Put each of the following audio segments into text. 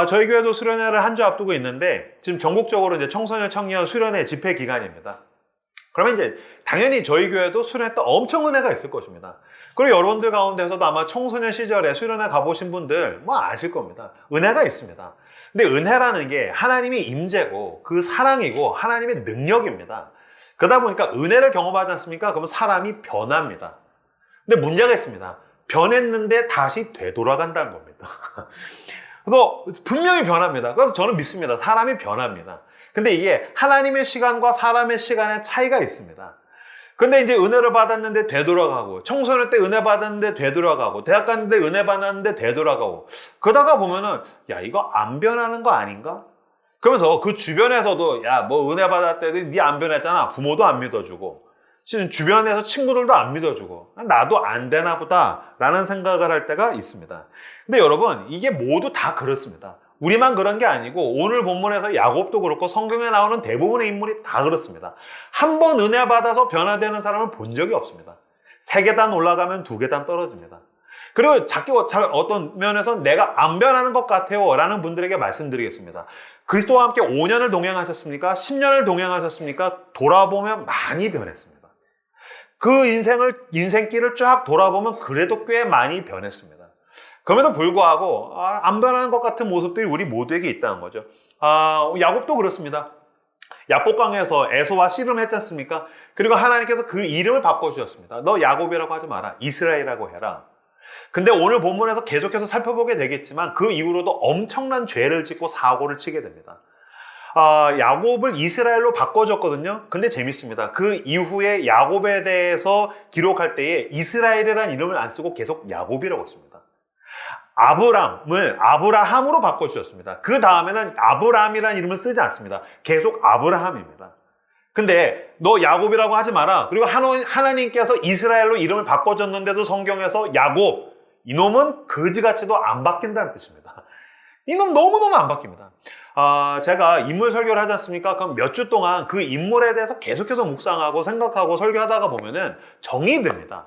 저희 교회도 수련회를 한 주 앞두고 있는데 지금 전국적으로 이제 청소년 청년 수련회 집회 기간입니다. 그러면 이제 당연히 저희 교회도 수련회 때 엄청 은혜가 있을 것입니다. 그리고 여러분들 가운데서도 아마 청소년 시절에 수련회 가보신 분들 뭐 아실 겁니다. 은혜가 있습니다. 근데 은혜라는 게 하나님의 임재고 그 사랑이고 하나님의 능력입니다. 그러다 보니까 은혜를 경험하지 않습니까? 그러면 사람이 변합니다. 근데 문제가 있습니다. 변했는데 다시 되돌아간다는 겁니다. 그래서 분명히 변합니다. 그래서 저는 믿습니다. 사람이 변합니다. 근데 이게 하나님의 시간과 사람의 시간의 차이가 있습니다. 근데 이제 은혜를 받았는데 되돌아가고, 청소년 때 은혜 받았는데 되돌아가고, 대학 갔는데 은혜 받았는데 되돌아가고, 그러다가 보면은, 야, 이거 안 변하는 거 아닌가? 그러면서 그 주변에서도, 야, 뭐 은혜 받았대도 니 안 변했잖아. 부모도 안 믿어주고, 주변에서 친구들도 안 믿어주고, 나도 안 되나 보다 라는 생각을 할 때가 있습니다. 근데 여러분, 이게 모두 다 그렇습니다. 우리만 그런 게 아니고 오늘 본문에서 야곱도 그렇고 성경에 나오는 대부분의 인물이 다 그렇습니다. 한 번 은혜 받아서 변화되는 사람을 본 적이 없습니다. 3계단 올라가면 2계단 떨어집니다. 그리고 어떤 면에서 내가 안 변하는 것 같아요 라는 분들에게 말씀드리겠습니다. 그리스도와 함께 5년을 동행하셨습니까? 10년을 동행하셨습니까? 돌아보면 많이 변했습니다. 그 인생길을 쫙 돌아보면 그래도 꽤 많이 변했습니다. 그럼에도 불구하고 안 변하는 것 같은 모습들이 우리 모두에게 있다는 거죠. 야곱도 그렇습니다. 야복강에서 에서와 씨름했지 않습니까? 그리고 하나님께서 그 이름을 바꿔주셨습니다. 너 야곱이라고 하지 마라. 이스라엘이라고 해라. 근데 오늘 본문에서 계속해서 살펴보게 되겠지만 그 이후로도 엄청난 죄를 짓고 사고를 치게 됩니다. 야곱을 이스라엘로 바꿔줬거든요. 근데 재밌습니다. 그 이후에 야곱에 대해서 기록할 때에 이스라엘이라는 이름을 안 쓰고 계속 야곱이라고 씁니다. 아브람을 아브라함으로 바꿔주셨습니다. 그 다음에는 아브람이라는 이름을 쓰지 않습니다. 계속 아브라함입니다. 근데 너 야곱이라고 하지 마라. 그리고 하나님께서 이스라엘로 이름을 바꿔줬는데도 성경에서 야곱, 이놈은 거지같이도 안 바뀐다는 뜻입니다. 이놈 너무너무 안 바뀝니다. 제가 인물 설교를 하지 않습니까? 그럼 몇 주 동안 그 인물에 대해서 계속해서 묵상하고 생각하고 설교하다가 보면은 정이 듭니다.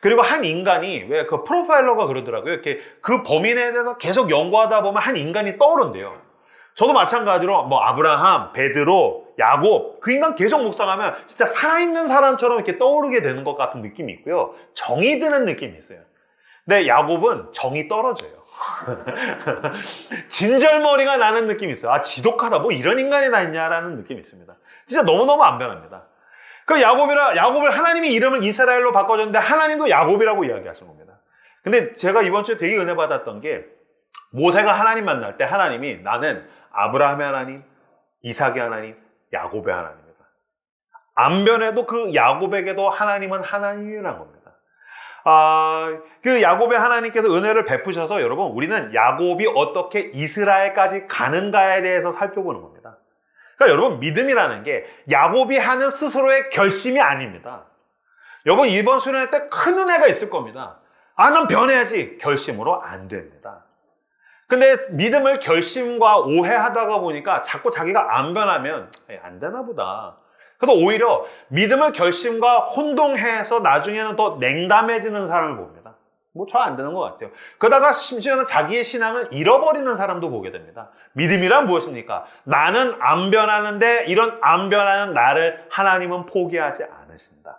그리고 한 인간이 왜 그 프로파일러가 그러더라고요. 이렇게 그 범인에 대해서 계속 연구하다 보면 한 인간이 떠오른대요. 저도 마찬가지로 뭐 아브라함, 베드로, 야곱 그 인간 계속 묵상하면 진짜 살아있는 사람처럼 이렇게 떠오르게 되는 것 같은 느낌이 있고요. 정이 드는 느낌이 있어요. 근데 야곱은 정이 떨어져요. 진절머리가 나는 느낌이 있어요. 지독하다. 뭐 이런 인간이 다 있냐라는 느낌이 있습니다. 진짜 너무너무 안 변합니다. 그 야곱을 하나님이 이름을 이스라엘로 바꿔줬는데 하나님도 야곱이라고 이야기하신 겁니다. 근데 제가 이번 주에 되게 은혜 받았던 게 모세가 하나님 만날 때 하나님이 나는 아브라함의 하나님, 이삭의 하나님, 야곱의 하나님이다. 안 변해도 그 야곱에게도 하나님은 하나님이라는 겁니다. 그 야곱의 하나님께서 은혜를 베푸셔서 여러분 우리는 야곱이 어떻게 이스라엘까지 가는가에 대해서 살펴보는 겁니다. 그러니까 여러분 믿음이라는 게 야곱이 하는 스스로의 결심이 아닙니다. 여러분 이번 수련회 때 큰 은혜가 있을 겁니다. 난 변해야지. 결심으로 안 됩니다. 근데 믿음을 결심과 오해하다가 보니까 자꾸 자기가 안 변하면 안 되나 보다. 그래서 오히려 믿음을 결심과 혼동해서 나중에는 더 냉담해지는 사람을 봅니다. 뭐 저 안 되는 것 같아요. 그러다가 심지어는 자기의 신앙을 잃어버리는 사람도 보게 됩니다. 믿음이란 무엇입니까? 나는 안 변하는데 이런 안 변하는 나를 하나님은 포기하지 않으신다.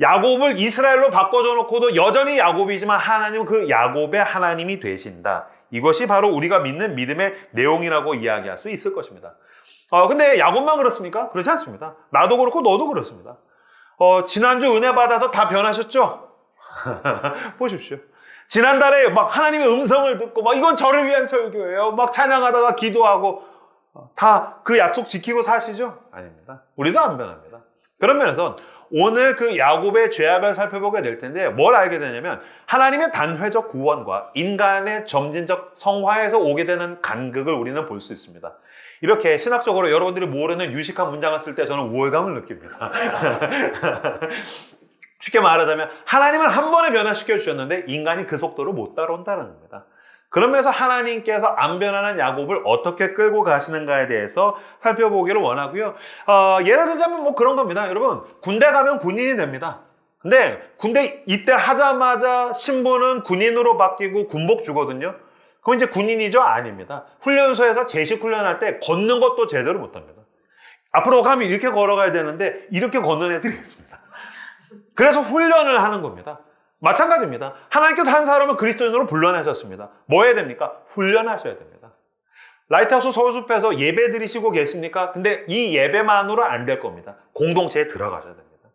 야곱을 이스라엘로 바꿔줘 놓고도 여전히 야곱이지만 하나님은 그 야곱의 하나님이 되신다. 이것이 바로 우리가 믿는 믿음의 내용이라고 이야기할 수 있을 것입니다. 근데 야곱만 그렇습니까? 그렇지 않습니다. 나도 그렇고 너도 그렇습니다. 지난주 은혜 받아서 다 변하셨죠? 보십시오. 지난달에 막 하나님의 음성을 듣고 막 이건 저를 위한 설교예요. 막 찬양하다가 기도하고 다 그 약속 지키고 사시죠? 아닙니다. 우리도 안 변합니다. 그런 면에서 오늘 그 야곱의 죄악을 살펴보게 될 텐데 뭘 알게 되냐면 하나님의 단회적 구원과 인간의 점진적 성화에서 오게 되는 간극을 우리는 볼 수 있습니다. 이렇게 신학적으로 여러분들이 모르는 유식한 문장을 쓸 때 저는 우월감을 느낍니다. 쉽게 말하자면 하나님은 한 번에 변화시켜 주셨는데 인간이 그 속도로 못 따라온다는 겁니다. 그러면서 하나님께서 안 변하는 야곱을 어떻게 끌고 가시는가에 대해서 살펴보기를 원하고요. 예를 들자면 뭐 그런 겁니다. 여러분 군대 가면 군인이 됩니다. 근데 군대 입대하자마자 신분은 군인으로 바뀌고 군복 주거든요. 그럼 이제 군인이죠? 아닙니다. 훈련소에서 제식 훈련할 때 걷는 것도 제대로 못합니다. 앞으로 가면 이렇게 걸어가야 되는데 이렇게 걷는 애들이 있습니다. 그래서 훈련을 하는 겁니다. 마찬가지입니다. 하나님께서 한 사람을 그리스도인으로 불러내셨습니다. 뭐 해야 됩니까? 훈련하셔야 됩니다. 라이트하우스 서울숲에서 예배 드리시고 계십니까? 근데 이 예배만으로 안 될 겁니다. 공동체에 들어가셔야 됩니다.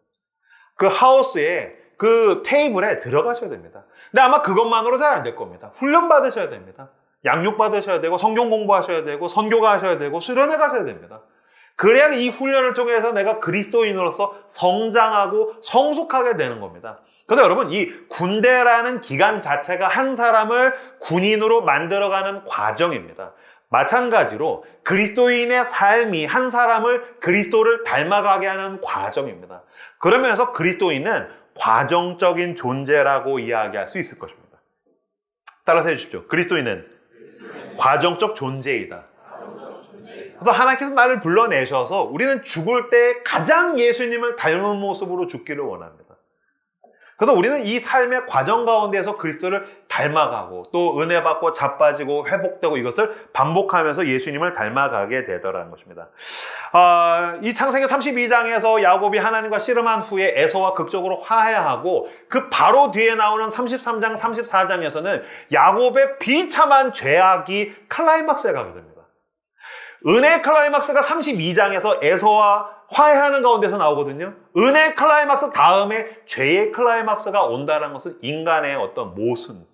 그 하우스에 그 테이블에 들어가셔야 됩니다. 근데 아마 그것만으로 잘 안 될 겁니다. 훈련 받으셔야 됩니다. 양육 받으셔야 되고 성경 공부하셔야 되고 선교가 하셔야 되고 수련회 가셔야 됩니다. 그래야 이 훈련을 통해서 내가 그리스도인으로서 성장하고 성숙하게 되는 겁니다. 그래서 여러분, 이 군대라는 기간 자체가 한 사람을 군인으로 만들어가는 과정입니다. 마찬가지로 그리스도인의 삶이 한 사람을 그리스도를 닮아가게 하는 과정입니다. 그러면서 그리스도인은 과정적인 존재라고 이야기할 수 있을 것입니다. 따라서 해주십시오. 그리스도인은 과정적 존재이다. 그래서 하나님께서 나를 불러내셔서 우리는 죽을 때 가장 예수님을 닮은 모습으로 죽기를 원합니다. 그래서 우리는 이 삶의 과정 가운데서 그리스도를 닮아가고 또 은혜 받고 자빠지고 회복되고 이것을 반복하면서 예수님을 닮아가게 되더라는 것입니다. 이 창세기 32장에서 야곱이 하나님과 씨름한 후에 에서와 극적으로 화해하고 그 바로 뒤에 나오는 33장, 34장에서는 야곱의 비참한 죄악이 클라이막스에 가게 됩니다. 은혜의 클라이막스가 32장에서 에서와 화해하는 가운데서 나오거든요. 은혜의 클라이막스 다음에 죄의 클라이막스가 온다는 것은 인간의 어떤 모순,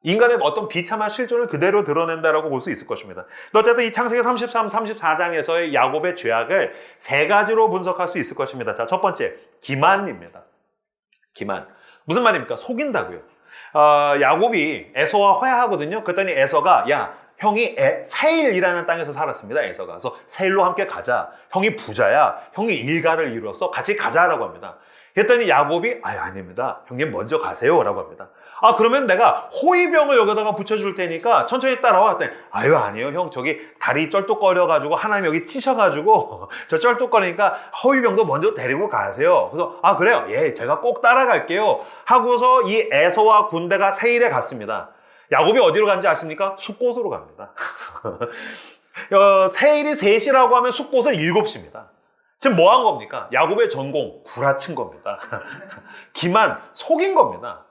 인간의 어떤 비참한 실존을 그대로 드러낸다라고 볼 수 있을 것입니다. 어쨌든 이 창세기 33, 34장에서의 야곱의 죄악을 세 가지로 분석할 수 있을 것입니다. 자, 첫 번째, 기만입니다. 기만. 무슨 말입니까? 속인다고요. 야곱이 에서와 화해하거든요. 그랬더니 에서가 형이 세일이라는 땅에서 살았습니다. 에서가. 그래서 세일로 함께 가자. 형이 부자야. 형이 일가를 이루었어. 같이 가자라고 합니다. 그랬더니 야곱이 아닙니다. 형님 먼저 가세요 라고 합니다. 그러면 내가 호위병을 여기다가 붙여줄 테니까 천천히 따라와. 그랬더니 아니에요 형, 저기 다리 쩔뚝거려가지고 하나님 여기 치셔가지고 저 쩔뚝거리니까 호위병도 먼저 데리고 가세요. 그래서 그래요, 예, 제가 꼭 따라갈게요 하고서 이 에서와 군대가 세일에 갔습니다. 야곱이 어디로 간지 아십니까? 숫곳으로 갑니다. 세일이 3시라고 하면 숫곳은 7시입니다. 지금 뭐 한 겁니까? 야곱의 전공, 구라친 겁니다. 기만, 속인 겁니다.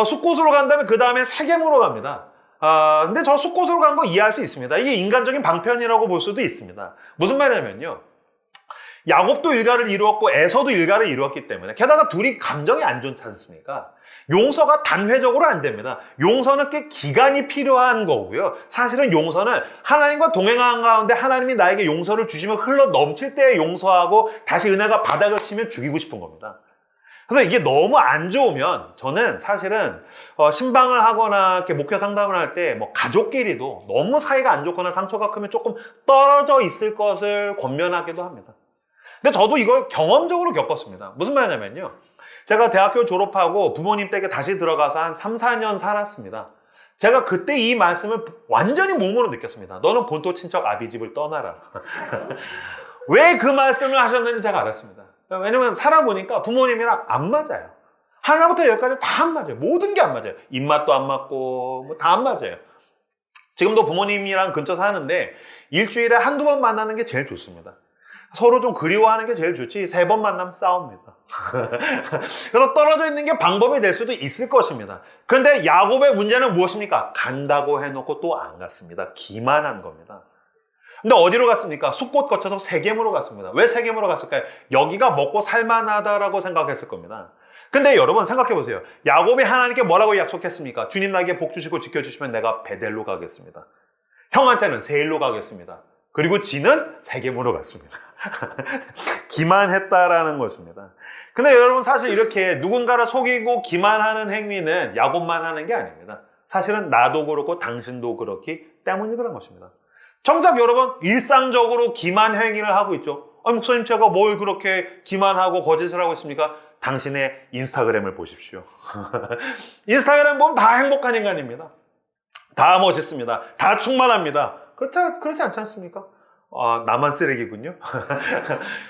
숫곳으로 간 다음에 그 다음에 세겜으로 갑니다. 근데 저 숫곳으로 간 거 이해할 수 있습니다. 이게 인간적인 방편이라고 볼 수도 있습니다. 무슨 말이냐면요, 야곱도 일가를 이루었고 에서도 일가를 이루었기 때문에, 게다가 둘이 감정이 안 좋지 않습니까? 용서가 단회적으로 안 됩니다. 용서는 꽤 기간이 필요한 거고요. 사실은 용서는 하나님과 동행하는 가운데 하나님이 나에게 용서를 주시면 흘러 넘칠 때 용서하고 다시 은혜가 바닥을 치면 죽이고 싶은 겁니다. 그래서 이게 너무 안 좋으면 저는 사실은 신방을 하거나 이렇게 목회 상담을 할 때 뭐 가족끼리도 너무 사이가 안 좋거나 상처가 크면 조금 떨어져 있을 것을 권면하기도 합니다. 근데 저도 이걸 경험적으로 겪었습니다. 무슨 말이냐면요, 제가 대학교 졸업하고 부모님 댁에 다시 들어가서 한 3, 4년 살았습니다. 제가 그때 이 말씀을 완전히 몸으로 느꼈습니다. 너는 본토 친척 아비집을 떠나라. 왜 그 말씀을 하셨는지 제가 알았습니다. 왜냐면 살아보니까 부모님이랑 안 맞아요. 하나부터 열까지 다 안 맞아요. 모든 게 안 맞아요. 입맛도 안 맞고 뭐 다 안 맞아요. 지금도 부모님이랑 근처 사는데 일주일에 한두 번 만나는 게 제일 좋습니다. 서로 좀 그리워하는 게 제일 좋지 3번 만나면 싸웁니다. 그래서 떨어져 있는 게 방법이 될 수도 있을 것입니다. 그런데 야곱의 문제는 무엇입니까? 간다고 해놓고 또 안 갔습니다. 기만한 겁니다. 근데 어디로 갔습니까? 숫곳 거쳐서 세겜으로 갔습니다. 왜 세겜으로 갔을까요? 여기가 먹고 살만하다라고 생각했을 겁니다. 근데 여러분 생각해 보세요. 야곱이 하나님께 뭐라고 약속했습니까? 주님 나에게 복 주시고 지켜주시면 내가 베델로 가겠습니다. 형한테는 세일로 가겠습니다. 그리고 지는 세겜으로 갔습니다. 기만했다라는 것입니다. 근데 여러분 사실 이렇게 누군가를 속이고 기만하는 행위는 야곱만 하는 게 아닙니다. 사실은 나도 그렇고 당신도 그렇기 때문이라는 것입니다. 정작 여러분 일상적으로 기만 행위를 하고 있죠. 목사님 제가 뭘 그렇게 기만하고 거짓을 하고 있습니까? 당신의 인스타그램을 보십시오. 인스타그램 보면 다 행복한 인간입니다. 다 멋있습니다. 다 충만합니다. 그렇지 않지 않습니까? 나만 쓰레기군요.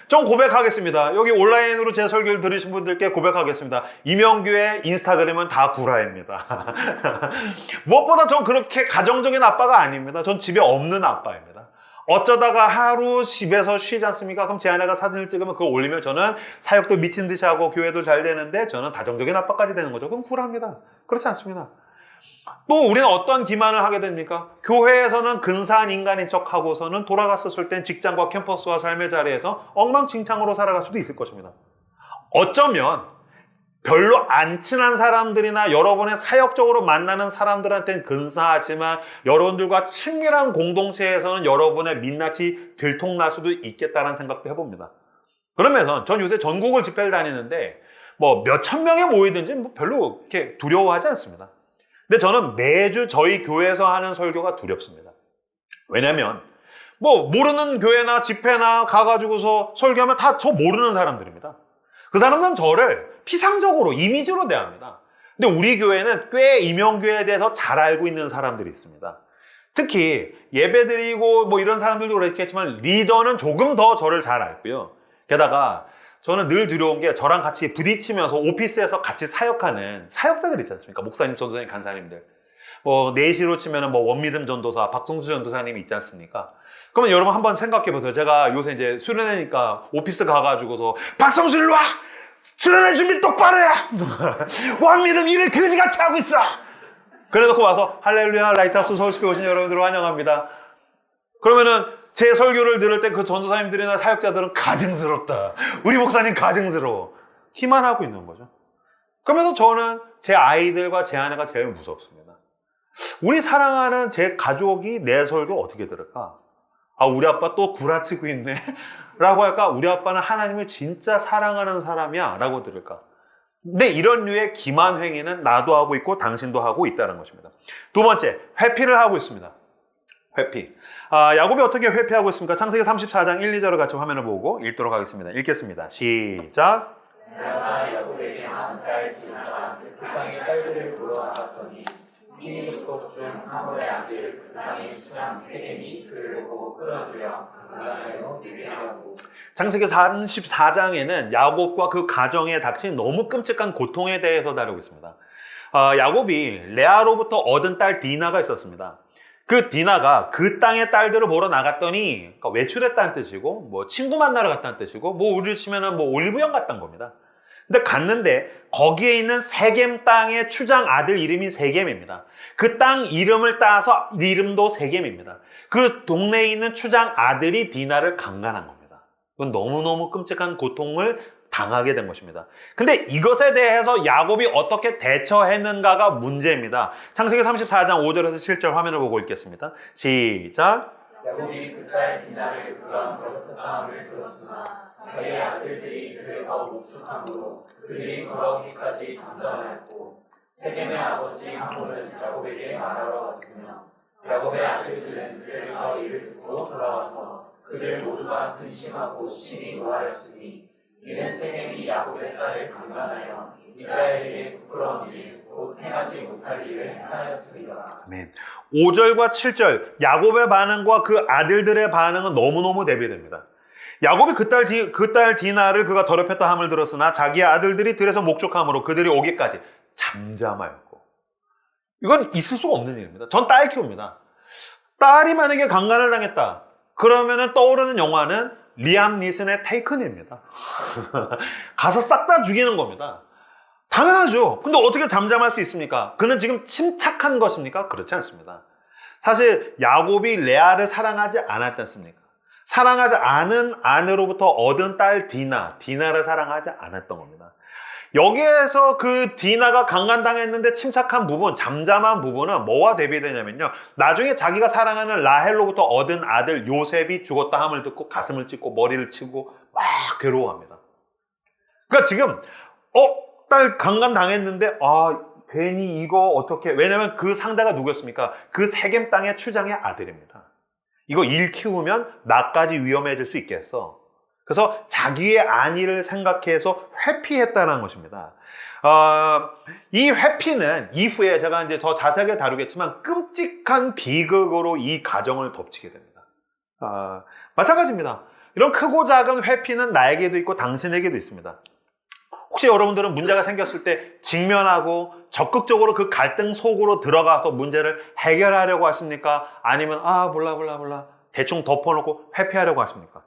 좀 고백하겠습니다. 여기 온라인으로 제 설교를 들으신 분들께 고백하겠습니다. 이명규의 인스타그램은 다 구라입니다. 무엇보다 전 그렇게 가정적인 아빠가 아닙니다. 전 집에 없는 아빠입니다. 어쩌다가 하루 집에서 쉬지 않습니까? 그럼 제 아내가 사진을 찍으면 그걸 올리면 저는 사역도 미친 듯이 하고 교회도 잘 되는데 저는 다정적인 아빠까지 되는 거죠. 그럼 구라입니다. 그렇지 않습니다. 또 우리는 어떤 기만을 하게 됩니까? 교회에서는 근사한 인간인 척하고서는 돌아갔었을 땐 직장과 캠퍼스와 삶의 자리에서 엉망진창으로 살아갈 수도 있을 것입니다. 어쩌면 별로 안 친한 사람들이나 여러분의 사역적으로 만나는 사람들한테는 근사하지만 여러분들과 친밀한 공동체에서는 여러분의 민낯이 들통날 수도 있겠다는 생각도 해봅니다. 그러면서 전 요새 전국을 집회를 다니는데 뭐 몇천 명에 모이든지 뭐 별로 이렇게 두려워하지 않습니다. 근데 저는 매주 저희 교회에서 하는 설교가 두렵습니다. 왜냐면 뭐 모르는 교회나 집회나 가가지고서 설교하면 다 저 모르는 사람들입니다. 그 사람들은 저를 피상적으로 이미지로 대합니다. 근데 우리 교회는 꽤 이명교회에 대해서 잘 알고 있는 사람들이 있습니다. 특히 예배드리고 뭐 이런 사람들도 그렇겠지만 리더는 조금 더 저를 잘 알고요. 게다가 저는 늘 두려운 게 저랑 같이 부딪히면서 오피스에서 같이 사역하는 사역자들 있지 않습니까? 목사님, 전도사님, 간사님들. 뭐 내시로 치면은 뭐 원미듬 전도사, 박성수 전도사님이 있지 않습니까? 그러면 여러분 한번 생각해 보세요. 제가 요새 이제 수련회니까 오피스 가가지고서 박성수 일로 와! 수련회 준비 똑바로 해! 원미듬 일을 그지같이 하고 있어! 그래놓고 와서 할렐루야 라이트하우스 서울숲에 오신 여러분들을 환영합니다. 그러면은 제 설교를 들을 때 그 전도사님들이나 사역자들은 가증스럽다. 우리 목사님 가증스러워. 기만하고 있는 거죠. 그러면서 저는 제 아이들과 제 아내가 제일 무섭습니다. 우리 사랑하는 제 가족이 내 설교 어떻게 들을까? 우리 아빠 또 구라치고 있네. 라고 할까? 우리 아빠는 하나님을 진짜 사랑하는 사람이야. 라고 들을까? 근데 이런 류의 기만 행위는 나도 하고 있고 당신도 하고 있다는 것입니다. 두 번째, 회피를 하고 있습니다. 회피. 야곱이 어떻게 회피하고 있습니까? 창세기 34장 1, 2절을 같이 화면을 보고 읽도록 하겠습니다. 읽겠습니다. 시작. 내가 야곱에게 한 딸 지나가 그 땅의 딸들을 보러 나갔더니 이 족속 중 하몰의 아들 그 땅의 수장 세겜이 그를 보고 끌어들여 그간으로 밀게하고. 창세기 34장에는 야곱과 그 가정에 닥친 너무 끔찍한 고통에 대해서 다루고 있습니다. 야곱이 레아로부터 얻은 딸 디나가 있었습니다. 그 디나가 그 땅의 딸들을 보러 나갔더니 그러니까 외출했다는 뜻이고 뭐 친구 만나러 갔다는 뜻이고 뭐 우리를 치면은 뭐 올리브영 갔다는 겁니다. 근데 갔는데 거기에 있는 세겜 땅의 추장 아들 이름이 세겜입니다. 그 땅 이름을 따서 이름도 세겜입니다. 그 동네에 있는 추장 아들이 디나를 강간한 겁니다. 그건 너무너무 끔찍한 고통을 당하게 된 것입니다. 근데 이것에 대해서 야곱이 어떻게 대처했는가가 문제입니다. 창세기 34장 5절에서 7절 화면을 보고 읽겠습니다. 시작. 야곱이 그 딸 디나를 그가 더럽혔다함을 들었으나 자기의 아들들이 들에서 목축함으로 그들이 돌아오기까지 잠잠하였고 세겜의 아버지 하몰은 야곱에게 말하러 왔으며 야곱의 아들들은 들에서 이를 듣고 돌아와서 그들 모두가 근심하고 심히 노하였으니 이는 세겜이 야곱의 딸을 강간하여 이스라엘에게 부끄러운 일, 곧 행하지 못할 일을 행하였습니다. 아멘. 5절과 7절 야곱의 반응과 그 아들들의 반응은 너무너무 대비됩니다. 야곱이 그 딸 디나를 그가 더럽혔다 함을 들었으나 자기의 아들들이 들에서 목축함으로 그들이 오기까지 잠잠하였고. 이건 있을 수가 없는 일입니다. 전 딸 키웁니다. 딸이 만약에 강간을 당했다. 그러면은 떠오르는 영화는 리암 니슨의 테이큰입니다. 가서 싹 다 죽이는 겁니다. 당연하죠. 근데 어떻게 잠잠할 수 있습니까? 그는 지금 침착한 것입니까? 그렇지 않습니다. 사실 야곱이 레아를 사랑하지 않았지 않습니까? 사랑하지 않은 아내로부터 얻은 딸 디나를 사랑하지 않았던 겁니다. 여기에서 그 디나가 강간당했는데 침착한 부분, 잠잠한 부분은 뭐와 대비되냐면요. 나중에 자기가 사랑하는 라헬로부터 얻은 아들 요셉이 죽었다 함을 듣고 가슴을 찢고 머리를 치고 막 괴로워합니다. 그러니까 지금 딸 강간당했는데 괜히 이거 어떻게, 왜냐면 그 상대가 누구였습니까? 그 세겜 땅의 추장의 아들입니다. 이거 일 키우면 나까지 위험해질 수 있겠어. 그래서 자기의 안위를 생각해서 회피했다는 것입니다. 이 회피는 이후에 제가 이제 더 자세하게 다루겠지만 끔찍한 비극으로 이 가정을 덮치게 됩니다. 마찬가지입니다. 이런 크고 작은 회피는 나에게도 있고 당신에게도 있습니다. 혹시 여러분들은 문제가 생겼을 때 직면하고 적극적으로 그 갈등 속으로 들어가서 문제를 해결하려고 하십니까? 아니면 몰라 대충 덮어놓고 회피하려고 하십니까?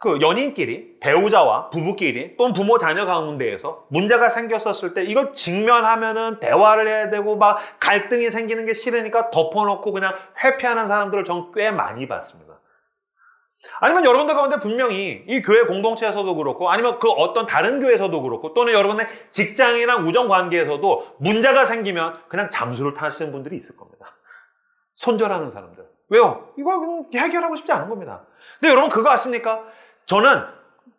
그 연인끼리, 배우자와 부부끼리 또는 부모 자녀 가운데에서 문제가 생겼었을 때 이걸 직면하면은 대화를 해야 되고 막 갈등이 생기는 게 싫으니까 덮어놓고 그냥 회피하는 사람들을 전 꽤 많이 봤습니다. 아니면 여러분들 가운데 분명히 이 교회 공동체에서도 그렇고 아니면 그 어떤 다른 교회에서도 그렇고 또는 여러분의 직장이나 우정관계에서도 문제가 생기면 그냥 잠수를 타시는 분들이 있을 겁니다. 손절하는 사람들. 왜요? 이거 그냥 해결하고 싶지 않은 겁니다. 근데 여러분 그거 아십니까? 저는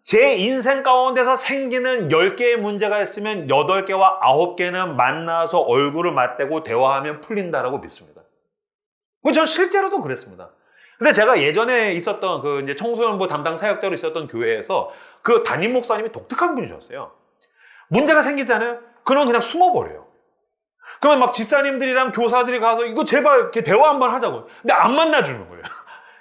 제 인생 가운데서 생기는 10개의 문제가 있으면 8개와 9개는 만나서 얼굴을 맞대고 대화하면 풀린다라고 믿습니다. 저는 실제로도 그랬습니다. 근데 제가 예전에 있었던 그 이제 청소년부 담당 사역자로 있었던 교회에서 그 담임 목사님이 독특한 분이셨어요. 문제가 생기잖아요? 그러면 그냥 숨어버려요. 그러면 막 집사님들이랑 교사들이 가서 이거 제발 이렇게 대화 한번 하자고. 근데 안 만나주는 거예요.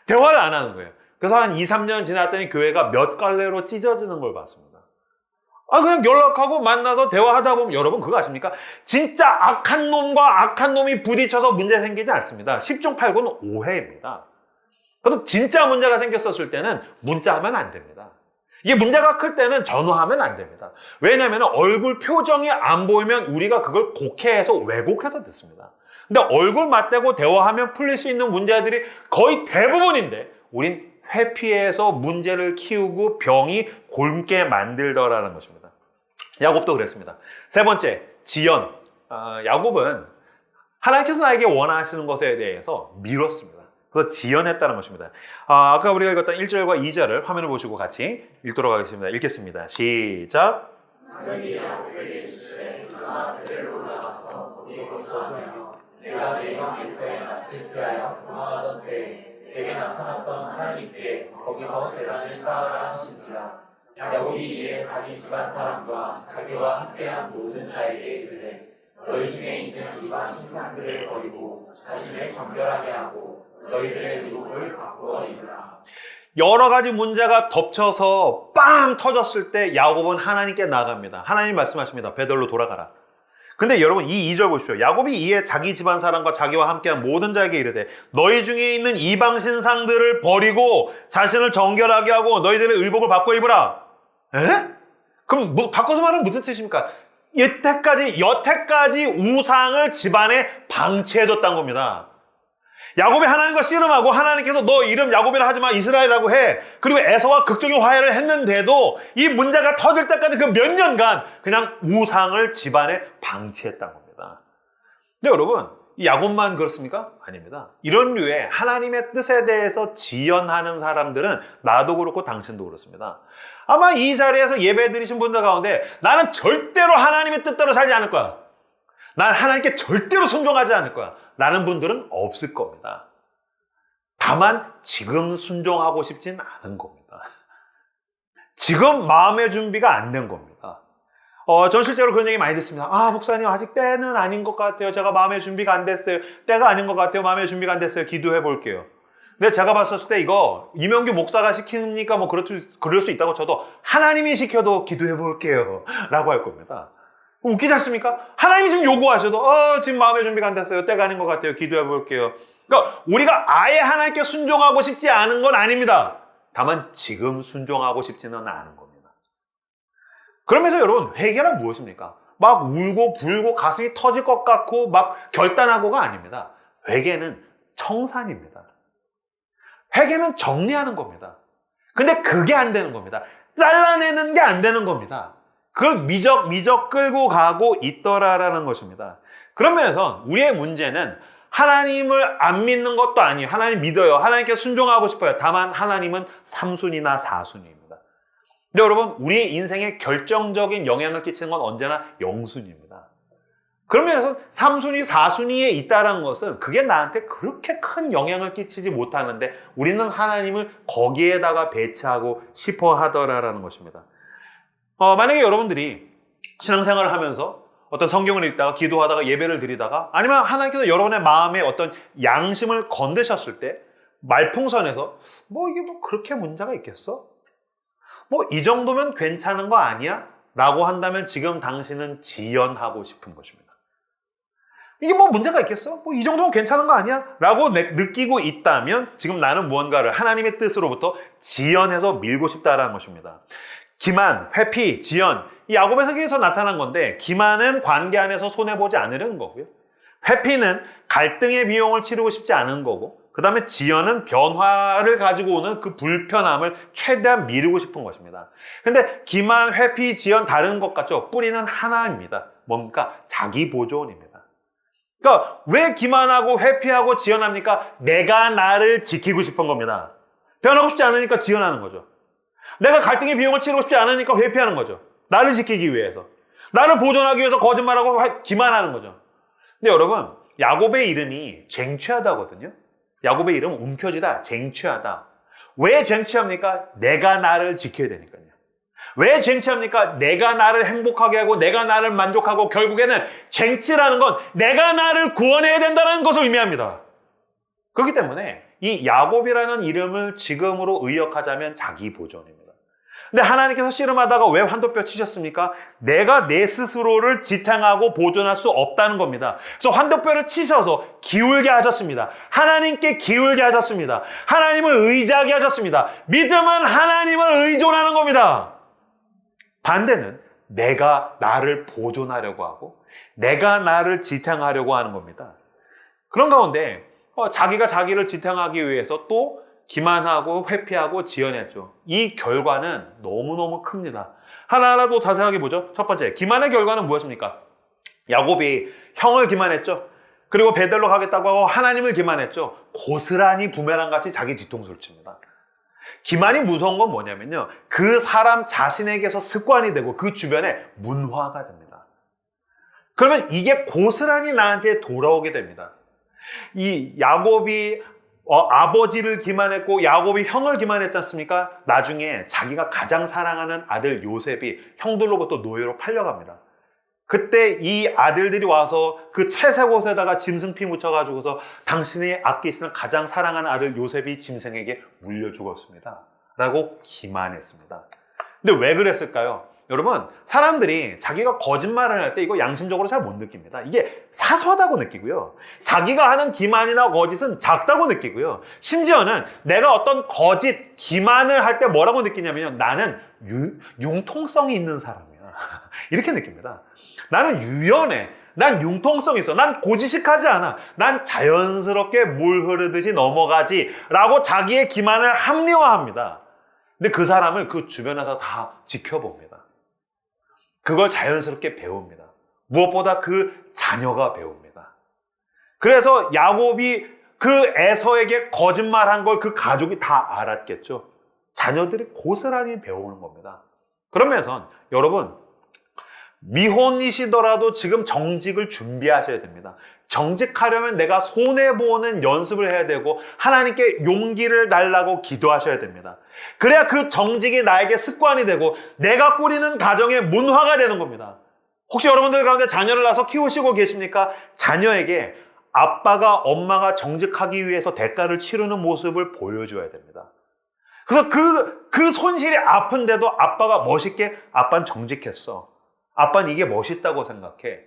대화를 안 하는 거예요. 그래서 한 2, 3년 지났더니 교회가 몇 갈래로 찢어지는 걸 봤습니다. 그냥 연락하고 만나서 대화하다 보면 여러분 그거 아십니까? 진짜 악한 놈과 악한 놈이 부딪혀서 문제 생기지 않습니다. 10중 8구는 오해입니다. 그래서 진짜 문제가 생겼었을 때는 문자하면 안 됩니다. 이게 문제가 클 때는 전화하면 안 됩니다. 왜냐하면 얼굴 표정이 안 보이면 우리가 그걸 곡해해서 왜곡해서 듣습니다. 근데 얼굴 맞대고 대화하면 풀릴 수 있는 문제들이 거의 대부분인데 우린 회피해서 문제를 키우고 병이 곪게 만들더라는 것입니다. 야곱도 그랬습니다. 세 번째, 지연. 야곱은 하나님께서 나에게 원하시는 것에 대해서 미뤘습니다. 그래서 지연했다는 것입니다. 아까 우리가 읽었던 1절과 2절을 화면을 보시고 같이 읽도록 하겠습니다. 읽겠습니다. 시작. 하나님이 야곱에게 주시되 그가 베델로 올라가서 거기 거주하며 내가 내 형 에서의 낯을 피하여 도망하던 때에 내게 나타났던 하나님께 거기서 제단을 쌓으라 하신지라. 야곱이 이에 자기 집안 사람과 자기와 함께한 모든 자에게 이르되 너희 중에 있는 이방 신상들을 버리고 자신을 정결하게 하고 너희들의 의복을 바꾸어 입으라. 여러 가지 문제가 덮쳐서 빵 터졌을 때 야곱은 하나님께 나갑니다. 하나님 말씀하십니다. 베델로 돌아가라. 근데 여러분 이 2절 보십시오. 야곱이 이에 자기 집안 사람과 자기와 함께한 모든 자에게 이르되 너희 중에 있는 이방 신상들을 버리고 자신을 정결하게 하고 너희들의 의복을 바꿔 입으라. 에? 그럼 바꿔서 말하면 무슨 뜻입니까? 여태까지 우상을 집안에 방치해뒀다는 겁니다. 야곱이 하나님과 씨름하고 하나님께서 너 이름 야곱이라 하지 마 이스라엘이라고 해. 그리고 에서와 극적인 화해를 했는데도 이 문제가 터질 때까지 그 몇 년간 그냥 우상을 집안에 방치했다는 겁니다. 근데 여러분 이 야곱만 그렇습니까? 아닙니다. 이런 류의 하나님의 뜻에 대해서 지연하는 사람들은 나도 그렇고 당신도 그렇습니다. 아마 이 자리에서 예배 드리신 분들 가운데 나는 절대로 하나님의 뜻대로 살지 않을 거야. 난 하나님께 절대로 순종하지 않을 거야. 라는 분들은 없을 겁니다. 다만 지금 순종하고 싶진 않은 겁니다. 지금 마음의 준비가 안 된 겁니다. 전 실제로 그런 얘기 많이 듣습니다. 목사님 아직 때는 아닌 것 같아요. 제가 마음의 준비가 안 됐어요. 때가 아닌 것 같아요. 마음의 준비가 안 됐어요. 기도해 볼게요. 근데 제가 봤을 때 이거 이명규 목사가 시키니까 뭐 그럴 수 있다고 쳐도 하나님이 시켜도 기도해 볼게요. 라고 할 겁니다. 웃기지 않습니까? 하나님이 지금 요구하셔도 지금 마음의 준비가 안 됐어요. 때가 아닌 것 같아요. 기도해 볼게요. 그러니까 우리가 아예 하나님께 순종하고 싶지 않은 건 아닙니다. 다만 지금 순종하고 싶지는 않은 겁니다. 그러면서 여러분 회개란 무엇입니까? 막 울고 불고 가슴이 터질 것 같고 막 결단하고가 아닙니다. 회개는 청산입니다. 회개는 정리하는 겁니다. 근데 그게 안 되는 겁니다. 잘라내는 게 안 되는 겁니다. 그걸 미적 끌고 가고 있더라라는 것입니다. 그런 면에서 우리의 문제는 하나님을 안 믿는 것도 아니에요. 하나님 믿어요. 하나님께 순종하고 싶어요. 다만 하나님은 3순위나 4순위입니다. 근데 여러분 우리의 인생에 결정적인 영향을 끼치는 건 언제나 0순위입니다. 그런 면에서 3순위, 4순위에 있다는 것은 그게 나한테 그렇게 큰 영향을 끼치지 못하는데 우리는 하나님을 거기에다가 배치하고 싶어 하더라라는 것입니다. 만약에 여러분들이 신앙생활을 하면서 어떤 성경을 읽다가 기도하다가 예배를 드리다가 아니면 하나님께서 여러분의 마음에 어떤 양심을 건드셨을 때 말풍선에서 뭐 이게 뭐 그렇게 문제가 있겠어? 뭐 이 정도면 괜찮은 거 아니야? 라고 한다면 지금 당신은 지연하고 싶은 것입니다. 이게 뭐 문제가 있겠어? 뭐 이 정도면 괜찮은 거 아니야? 라고 느끼고 있다면 지금 나는 무언가를 하나님의 뜻으로부터 지연해서 밀고 싶다라는 것입니다. 기만, 회피, 지연, 이 야곱의 설교에서 나타난 건데 기만은 관계 안에서 손해보지 않으려는 거고요. 회피는 갈등의 비용을 치르고 싶지 않은 거고 그 다음에 지연은 변화를 가지고 오는 그 불편함을 최대한 미루고 싶은 것입니다. 근데 기만, 회피, 지연 다른 것 같죠? 뿌리는 하나입니다. 뭡니까? 자기 보존입니다. 그러니까 왜 기만하고 회피하고 지연합니까? 내가 나를 지키고 싶은 겁니다. 변하고 싶지 않으니까 지연하는 거죠. 내가 갈등의 비용을 치르고 싶지 않으니까 회피하는 거죠. 나를 지키기 위해서. 나를 보존하기 위해서 거짓말하고 기만하는 거죠. 근데 여러분, 야곱의 이름이 쟁취하다거든요. 야곱의 이름은 움켜쥐다, 쟁취하다. 왜 쟁취합니까? 내가 나를 지켜야 되니까요. 왜 쟁취합니까? 내가 나를 행복하게 하고 내가 나를 만족하고 결국에는 쟁취라는 건 내가 나를 구원해야 된다는 것을 의미합니다. 그렇기 때문에 이 야곱이라는 이름을 지금으로 의역하자면 자기 보존입니다. 근데 하나님께서 씨름하다가 왜 환도뼈 치셨습니까? 내가 내 스스로를 지탱하고 보존할 수 없다는 겁니다. 그래서 환도뼈를 치셔서 기울게 하셨습니다. 하나님께 기울게 하셨습니다. 하나님을 의지하게 하셨습니다. 믿음은 하나님을 의존하는 겁니다. 반대는 내가 나를 보존하려고 하고 내가 나를 지탱하려고 하는 겁니다. 그런 가운데 자기가 자기를 지탱하기 위해서 또 기만하고 회피하고 지연했죠. 이 결과는 너무너무 큽니다. 하나하나 더 자세하게 보죠. 첫 번째, 기만의 결과는 무엇입니까? 야곱이 형을 기만했죠. 그리고 베델로 가겠다고 하고 하나님을 기만했죠. 고스란히 부메랑같이 자기 뒤통수를 칩니다. 기만이 무서운 건 뭐냐면요. 그 사람 자신에게서 습관이 되고 그 주변에 문화가 됩니다. 그러면 이게 고스란히 나한테 돌아오게 됩니다. 이 야곱이 아버지를 기만했고 야곱이 형을 기만했지 않습니까? 나중에 자기가 가장 사랑하는 아들 요셉이 형들로부터 노예로 팔려갑니다. 그때 이 아들들이 와서 그 채색옷에다가 짐승 피 묻혀가지고서 당신이 아끼시는 가장 사랑하는 아들 요셉이 짐승에게 물려 죽었습니다. 라고 기만했습니다. 근데 왜 그랬을까요? 여러분, 사람들이 자기가 거짓말을 할 때 이거 양심적으로 잘 못 느낍니다. 이게 사소하다고 느끼고요. 자기가 하는 기만이나 거짓은 작다고 느끼고요. 심지어는 내가 어떤 거짓, 기만을 할 때 뭐라고 느끼냐면요. 나는 융통성이 있는 사람이야. 이렇게 느낍니다. 나는 유연해. 난 융통성이 있어. 난 고지식하지 않아. 난 자연스럽게 물 흐르듯이 넘어가지. 라고 자기의 기만을 합리화합니다. 근데 그 사람을 그 주변에서 다 지켜봅니다. 그걸 자연스럽게 배웁니다. 무엇보다 그 자녀가 배웁니다. 그래서 야곱이 그 에서에게 거짓말한 걸 그 가족이 다 알았겠죠. 자녀들이 고스란히 배우는 겁니다. 그러면서 여러분, 미혼이시더라도 지금 정직을 준비하셔야 됩니다. 정직하려면 내가 손해보는 연습을 해야 되고 하나님께 용기를 달라고 기도하셔야 됩니다. 그래야 그 정직이 나에게 습관이 되고 내가 꾸리는 가정의 문화가 되는 겁니다. 혹시 여러분들 가운데 자녀를 낳아서 키우시고 계십니까? 자녀에게 아빠가 엄마가 정직하기 위해서 대가를 치르는 모습을 보여줘야 됩니다. 그래서 그 손실이 아픈데도 아빠가 멋있게 아빠는 정직했어. 아빠는 이게 멋있다고 생각해.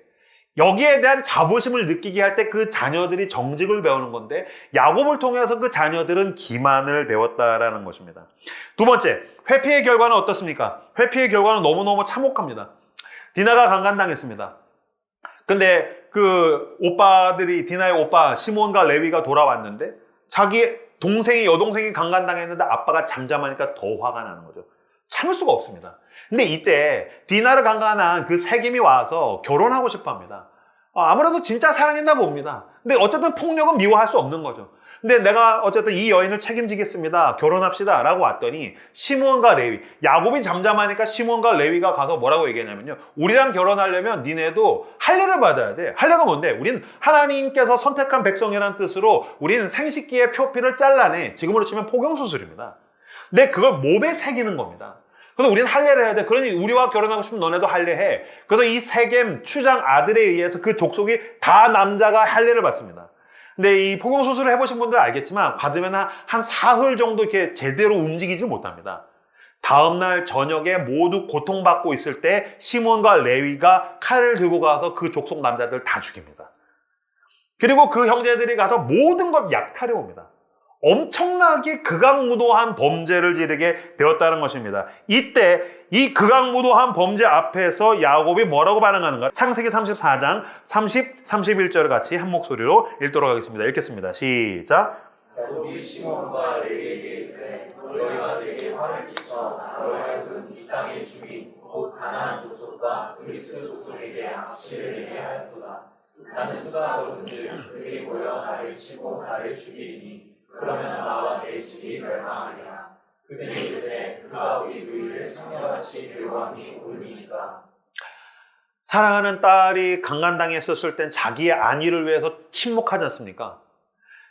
여기에 대한 자부심을 느끼게 할 때 그 자녀들이 정직을 배우는 건데 야곱을 통해서 그 자녀들은 기만을 배웠다라는 것입니다. 두 번째, 회피의 결과는 어떻습니까? 회피의 결과는 너무너무 참혹합니다. 디나가 강간당했습니다. 근데 그 오빠들이 디나의 오빠 시몬과 레위가 돌아왔는데 자기 여동생이 강간당했는데 아빠가 잠잠하니까 더 화가 나는 거죠. 참을 수가 없습니다. 근데 이때 디나를 강간한 그 세겜이 와서 결혼하고 싶어 합니다. 아무래도 진짜 사랑했나 봅니다. 근데 어쨌든 폭력은 미워할 수 없는 거죠. 근데 내가 어쨌든 이 여인을 책임지겠습니다. 결혼합시다. 라고 왔더니 시몬과 레위, 야곱이 잠잠하니까 시몬과 레위가 가서 뭐라고 얘기했냐면요. 우리랑 결혼하려면 니네도 할례를 받아야 돼. 할례가 뭔데? 우린 하나님께서 선택한 백성이라는 뜻으로 우리는 생식기의 표피를 잘라내. 지금으로 치면 포경수술입니다. 근데 그걸 몸에 새기는 겁니다. 그래서 우리는 할례를 해야 돼. 그러니 우리와 결혼하고 싶으면 너네도 할례해. 그래서 이 세겜 추장 아들에 의해서 그 족속이 다 남자가 할례를 받습니다. 근데 이 포경수술을 해보신 분들 알겠지만 받으면 한 사흘 정도 이렇게 제대로 움직이지 못합니다. 다음날 저녁에 모두 고통받고 있을 때 시몬과 레위가 칼을 들고 가서 그 족속 남자들 다 죽입니다. 그리고 그 형제들이 가서 모든 것 약탈해 옵니다. 엄청나게 극악무도한 범죄를 지르게 되었다는 것입니다. 이때 이 극악무도한 범죄 앞에서 야곱이 뭐라고 반응하는가? 창세기 34장 30, 31절을 같이 한 목소리로 읽도록 하겠습니다. 읽겠습니다. 시작. 야곱이 시몬과 레위에게 이르되 너희가 내게 화를 끼쳐 나로 하여금 이 땅의 주민 곧 가나안 족속과 그리스 족속에게 악취를 내게 하였도다. 나는 수가 적은즉 그들이 모여 나를 치고 나를 죽이리니 그러면 나와 내 집이 멸망하리라. 그들이 이르되 그가 우리 누이를 청년같이 괴로함이 옳으니까. 사랑하는 딸이 강간당했었을 땐 자기의 안위를 위해서 침묵하지 않습니까?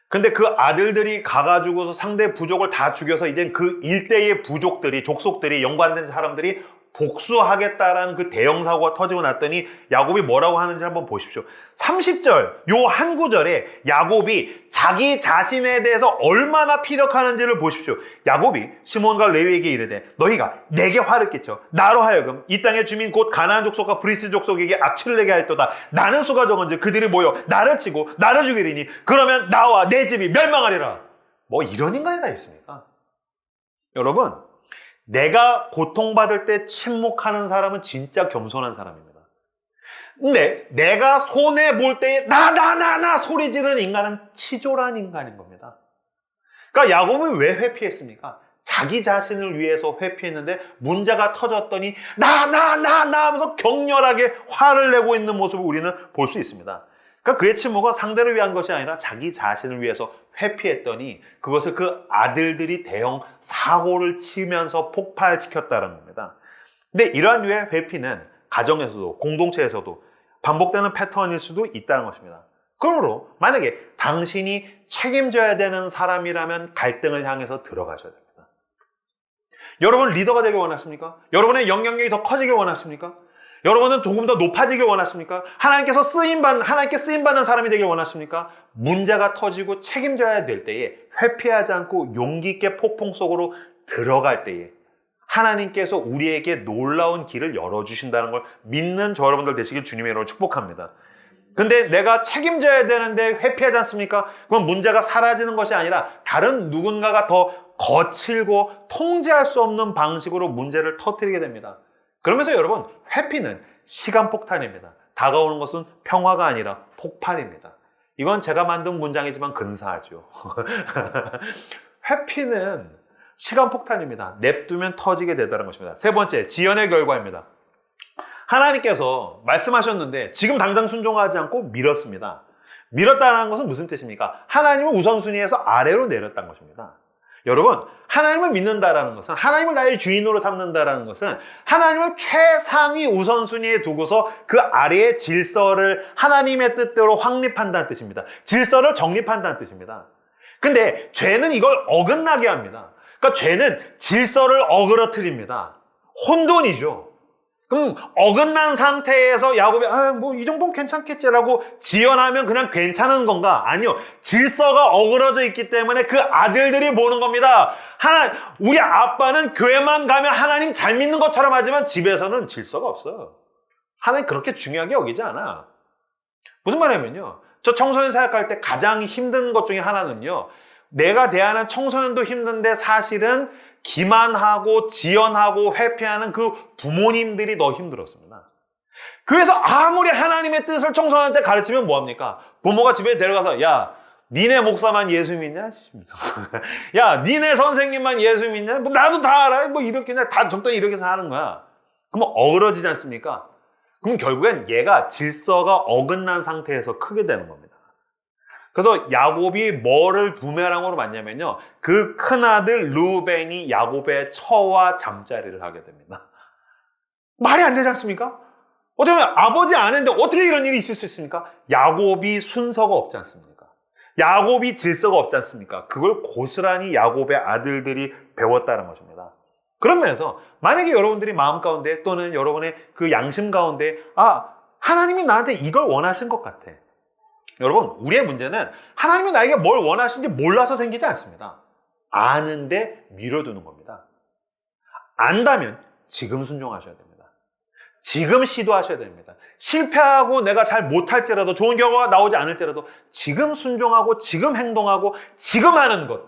근데 그 아들들이 가가지고서 상대 부족을 다 죽여서 이젠 그 일대의 부족들이, 족속들이, 연관된 사람들이 복수하겠다라는 그 대형 사고가 터지고 났더니 야곱이 뭐라고 하는지 한번 보십시오. 30절 요 한 구절에 야곱이 자기 자신에 대해서 얼마나 피력하는지를 보십시오. 야곱이 시몬과 레위에게 이르되 너희가 내게 화를 끼쳐 나로 하여금 이 땅의 주민 곧 가나안 족속과 브리스 족속에게 악취를 내게 하였도다. 나는 수가 적은즉 그들이 모여 나를 치고 나를 죽이리니 그러면 나와 내 집이 멸망하리라. 뭐 이런 인간이 다 있습니까? 여러분, 내가 고통받을 때 침묵하는 사람은 진짜 겸손한 사람입니다. 근데 내가 손해볼 때에 나 소리 지르는 인간은 치졸한 인간인 겁니다. 그러니까 야곱은 왜 회피했습니까? 자기 자신을 위해서 회피했는데 문제가 터졌더니 나 하면서 격렬하게 화를 내고 있는 모습을 우리는 볼 수 있습니다. 그러니까 그의 침묵은 상대를 위한 것이 아니라 자기 자신을 위해서 회피했더니 그것을 그 아들들이 대형 사고를 치면서 폭발시켰다는 겁니다. 근데 이러한 류의 회피는 가정에서도 공동체에서도 반복되는 패턴일 수도 있다는 것입니다. 그러므로 만약에 당신이 책임져야 되는 사람이라면 갈등을 향해서 들어가셔야 됩니다. 여러분 리더가 되길 원하십니까? 여러분의 영향력이 더 커지길 원하십니까? 여러분은 조금 더 높아지길 원하십니까? 하나님께 쓰임받는 사람이 되길 원하십니까? 문제가 터지고 책임져야 될 때에 회피하지 않고 용기 있게 폭풍 속으로 들어갈 때에 하나님께서 우리에게 놀라운 길을 열어주신다는 걸 믿는 저 여러분들 되시길 주님의 이름으로 축복합니다. 근데 내가 책임져야 되는데 회피하지 않습니까? 그럼 문제가 사라지는 것이 아니라 다른 누군가가 더 거칠고 통제할 수 없는 방식으로 문제를 터뜨리게 됩니다. 그러면서 여러분, 회피는 시간폭탄입니다. 다가오는 것은 평화가 아니라 폭발입니다. 이건 제가 만든 문장이지만 근사하죠. 회피는 시간폭탄입니다. 냅두면 터지게 되다는 것입니다. 세 번째, 지연의 결과입니다. 하나님께서 말씀하셨는데 지금 당장 순종하지 않고 미뤘습니다. 미뤘다는 것은 무슨 뜻입니까? 하나님을 우선순위에서 아래로 내렸다는 것입니다. 여러분, 하나님을 믿는다라는 것은, 하나님을 나의 주인으로 삼는다라는 것은 하나님을 최상위 우선순위에 두고서 그 아래의 질서를 하나님의 뜻대로 확립한다는 뜻입니다. 질서를 정립한다는 뜻입니다. 근데 죄는 이걸 어긋나게 합니다. 그러니까 죄는 질서를 어그러뜨립니다. 혼돈이죠. 그럼 어긋난 상태에서 야곱이 뭐 이 정도는 괜찮겠지라고 지연하면 그냥 괜찮은 건가? 아니요. 질서가 어그러져 있기 때문에 그 아들들이 보는 겁니다. 우리 아빠는 교회만 가면 하나님 잘 믿는 것처럼 하지만 집에서는 질서가 없어요. 하나님 그렇게 중요하게 여기지 않아. 무슨 말이냐면요. 저 청소년 사역할 때 가장 힘든 것 중에 하나는요. 내가 대하는 청소년도 힘든데 사실은 기만하고 지연하고 회피하는 그 부모님들이 더 힘들었습니다. 그래서 아무리 하나님의 뜻을 청소년한테 가르치면 뭐합니까? 부모가 집에 데려가서 야, 니네 목사만 예수 믿냐? 야, 니네 선생님만 예수 믿냐? 뭐 나도 다 알아. 뭐 이렇게 다 적당히 이렇게 해서 하는 거야. 그러면 어그러지지 않습니까? 그럼 결국엔 얘가 질서가 어긋난 상태에서 크게 되는 겁니다. 그래서 야곱이 뭐를 부메랑으로 맞냐면요. 그 큰아들 루벤이 야곱의 처와 잠자리를 하게 됩니다. 말이 안 되지 않습니까? 어떻게 보면 아버지 아는데 어떻게 이런 일이 있을 수 있습니까? 야곱이 순서가 없지 않습니까? 야곱이 질서가 없지 않습니까? 그걸 고스란히 야곱의 아들들이 배웠다는 것입니다. 그런 면에서 만약에 여러분들이 마음 가운데 또는 여러분의 그 양심 가운데 하나님이 나한테 이걸 원하신 것 같아. 여러분, 우리의 문제는 하나님이 나에게 뭘 원하시는지 몰라서 생기지 않습니다. 아는데 미뤄두는 겁니다. 안다면 지금 순종하셔야 됩니다. 지금 시도하셔야 됩니다. 실패하고 내가 잘 못할지라도, 좋은 결과가 나오지 않을지라도 지금 순종하고 지금 행동하고 지금 하는 것,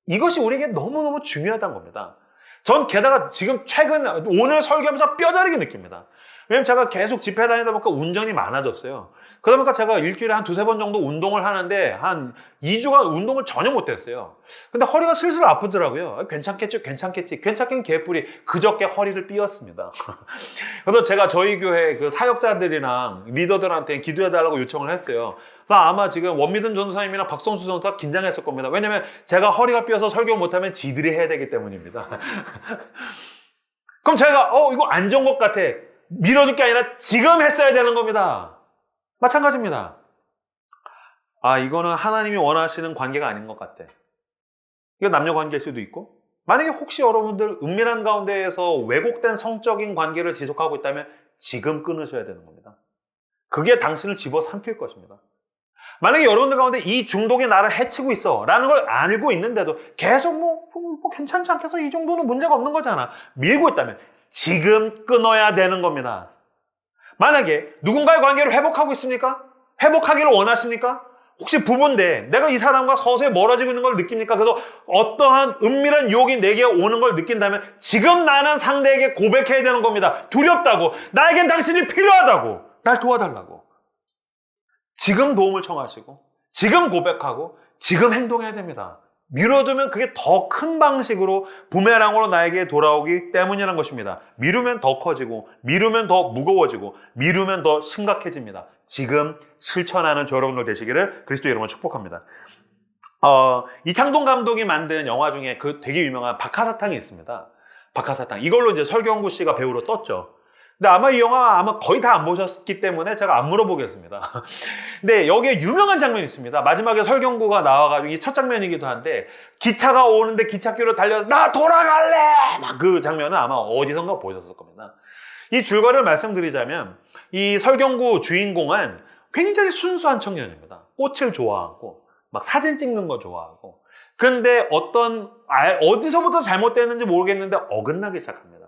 이것이 우리에게 너무너무 중요하다는 겁니다. 전 게다가 지금 최근 오늘 설교하면서 뼈저리게 느낍니다. 왜냐면 제가 계속 집회 다니다 보니까 운전이 많아졌어요. 그러다 보니까 제가 일주일에 한 두세 번 정도 운동을 하는데 한 2주간 운동을 전혀 못했어요. 근데 허리가 슬슬 아프더라고요. 괜찮겠죠? 괜찮겠지. 괜찮긴 개뿔이. 그저께 허리를 삐었습니다. 그래서 제가 저희 교회 그 사역자들이랑 리더들한테 기도해달라고 요청을 했어요. 그래서 아마 지금 원미든 전도사님이나 박성수 전도사 긴장했을 겁니다. 왜냐면 제가 허리가 삐어서 설교 못하면 지들이 해야 되기 때문입니다. 그럼 제가 이거 안 좋은 것 같아. 미뤄둘 게 아니라 지금 했어야 되는 겁니다. 마찬가지입니다. 이거는 하나님이 원하시는 관계가 아닌 것 같아. 이거 남녀 관계일 수도 있고, 만약에 혹시 여러분들 은밀한 가운데에서 왜곡된 성적인 관계를 지속하고 있다면 지금 끊으셔야 되는 겁니다. 그게 당신을 집어삼킬 것입니다. 만약에 여러분들 가운데 이 중독이 나를 해치고 있어 라는 걸 알고 있는데도 계속 뭐 괜찮지 않겠어? 이 정도는 문제가 없는 거잖아. 밀고 있다면 지금 끊어야 되는 겁니다. 만약에 누군가의 관계를 회복하고 있습니까? 회복하기를 원하십니까? 혹시 부부인데 내가 이 사람과 서서히 멀어지고 있는 걸 느낍니까? 그래서 어떠한 은밀한 유혹이 내게 오는 걸 느낀다면 지금 나는 상대에게 고백해야 되는 겁니다. 두렵다고, 나에겐 당신이 필요하다고, 날 도와달라고. 지금 도움을 청하시고 지금 고백하고 지금 행동해야 됩니다. 미뤄두면 그게 더 큰 방식으로 부메랑으로 나에게 돌아오기 때문이라는 것입니다. 미루면 더 커지고, 미루면 더 무거워지고, 미루면 더 심각해집니다. 지금 실천하는 저 여러분들 되시기를 그리스도 이름으로 축복합니다. 이창동 감독이 만든 영화 중에 그 되게 유명한 박하사탕이 있습니다. 박하사탕. 이걸로 이제 설경구 씨가 배우로 떴죠. 근데 아마 이 영화 거의 다 안 보셨기 때문에 제가 안 물어보겠습니다. 근데 여기에 유명한 장면이 있습니다. 마지막에 설경구가 나와가지고 이 첫 장면이기도 한데 기차가 오는데 기찻길로 달려서 나 돌아갈래! 막 그 장면은 아마 어디선가 보셨을 겁니다. 이 줄거리를 말씀드리자면 이 설경구 주인공은 굉장히 순수한 청년입니다. 꽃을 좋아하고 막 사진 찍는 거 좋아하고, 근데 어디서부터 잘못됐는지 모르겠는데 어긋나기 시작합니다.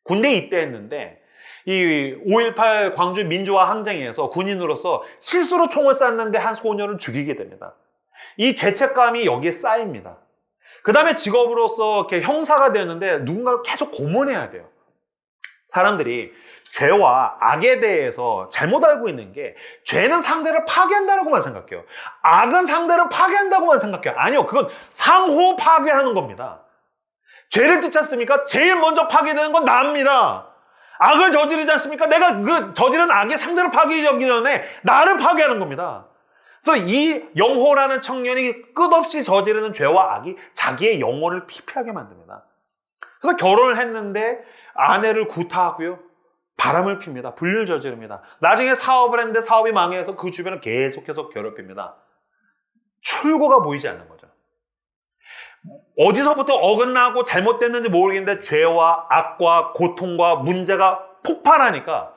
군대에 입대했는데 이 5.18 광주 민주화 항쟁에서 군인으로서 실수로 총을 쐈는데 한 소녀를 죽이게 됩니다. 이 죄책감이 여기에 쌓입니다. 그 다음에 직업으로서 이렇게 형사가 되는데 누군가를 계속 고문해야 돼요. 사람들이 죄와 악에 대해서 잘못 알고 있는 게 죄는 상대를 파괴한다고만 생각해요. 악은 상대를 파괴한다고만 생각해요. 아니요, 그건 상호 파괴하는 겁니다. 죄를 짓지 않습니까? 제일 먼저 파괴되는 건 나입니다. 악을 저지르지 않습니까? 내가 그 저지른 악이 상대를 파괴하기 전에 나를 파괴하는 겁니다. 그래서 이 영호라는 청년이 끝없이 저지르는 죄와 악이 자기의 영혼을 피폐하게 만듭니다. 그래서 결혼을 했는데 아내를 구타하고요, 바람을 핍니다. 불륜을 저지릅니다. 나중에 사업을 했는데 사업이 망해서 그 주변을 계속해서 괴롭힙니다. 출구가 보이지 않는 거죠. 어디서부터 어긋나고 잘못됐는지 모르겠는데 죄와 악과 고통과 문제가 폭발하니까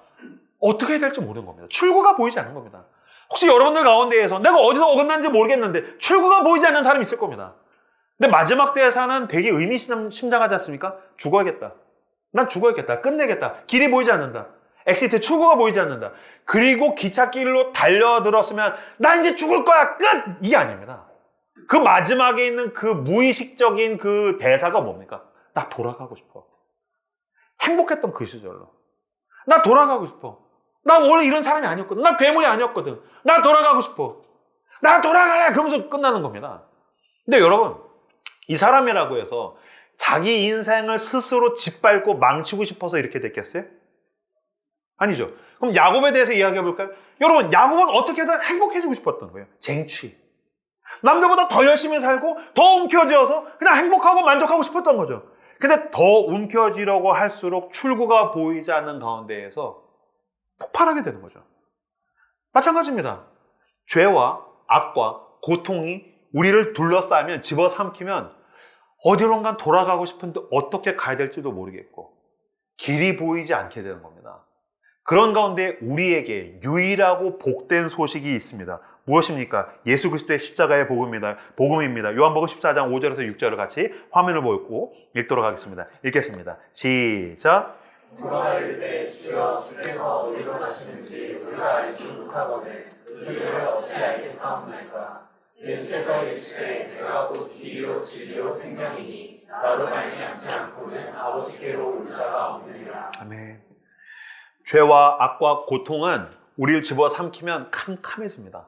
어떻게 해야 될지 모르는 겁니다. 출구가 보이지 않는 겁니다. 혹시 여러분들 가운데에서 내가 어디서 어긋난지 모르겠는데 출구가 보이지 않는 사람이 있을 겁니다. 근데 마지막 대사는 되게 의미심장하지 않습니까? 죽어야겠다. 난 죽어야겠다. 끝내겠다. 길이 보이지 않는다. 엑시트, 출구가 보이지 않는다. 그리고 기찻길로 달려들었으면 나 이제 죽을 거야. 끝! 이게 아닙니다. 그 마지막에 있는 그 무의식적인 그 대사가 뭡니까? 나 돌아가고 싶어. 행복했던 그 시절로. 나 돌아가고 싶어. 나 원래 이런 사람이 아니었거든. 나 괴물이 아니었거든. 나 돌아가고 싶어. 나 돌아갈래! 그러면서 끝나는 겁니다. 근데 여러분, 이 사람이라고 해서 자기 인생을 스스로 짓밟고 망치고 싶어서 이렇게 됐겠어요? 아니죠. 그럼 야곱에 대해서 이야기해 볼까요? 여러분, 야곱은 어떻게든 행복해지고 싶었던 거예요. 쟁취. 남들보다 더 열심히 살고 더 움켜쥐어서 그냥 행복하고 만족하고 싶었던 거죠. 근데 더 움켜쥐려고 할수록 출구가 보이지 않는 가운데에서 폭발하게 되는 거죠. 마찬가지입니다. 죄와 악과 고통이 우리를 둘러싸면, 집어삼키면 어디론가 돌아가고 싶은데 어떻게 가야 될지도 모르겠고 길이 보이지 않게 되는 겁니다. 그런 가운데 우리에게 유일하고 복된 소식이 있습니다. 무엇입니까? 예수 그리스도의 십자가의 복음입니다. 요한복음 14장 5절에서 6절을 같이 화면을 보고 읽도록 하겠습니다. 읽겠습니다. 시작. 누가 이르되 주여 주께서 어디로 가시는지 우리가 알지 못하거늘 그 길을 어찌 알겠사옵나이까. 예수께서 이르시되 내가 곧 길이요 진리요 생명이니 나로 말미암지 않고는 아버지께로 올 자가 없느니라. 아멘. 죄와 악과 고통은 우리를 집어삼키면 캄캄해집니다.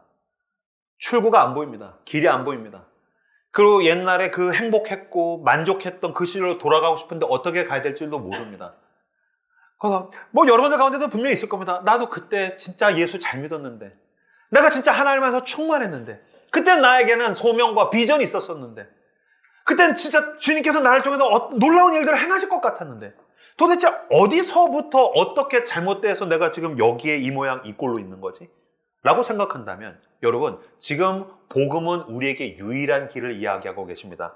출구가 안 보입니다. 길이 안 보입니다. 그리고 옛날에 그 행복했고 만족했던 그 시절로 돌아가고 싶은데 어떻게 가야 될지도 모릅니다. 뭐 여러분들 가운데도 분명히 있을 겁니다. 나도 그때 진짜 예수 잘 믿었는데, 내가 진짜 하나님 안에서 충만했는데, 그때 나에게는 소명과 비전이 있었었는데, 그땐 진짜 주님께서 나를 통해서 놀라운 일들을 행하실 것 같았는데, 도대체 어디서부터 어떻게 잘못돼서 내가 지금 여기에 이 모양 이 꼴로 있는 거지? 라고 생각한다면 여러분, 지금 복음은 우리에게 유일한 길을 이야기하고 계십니다.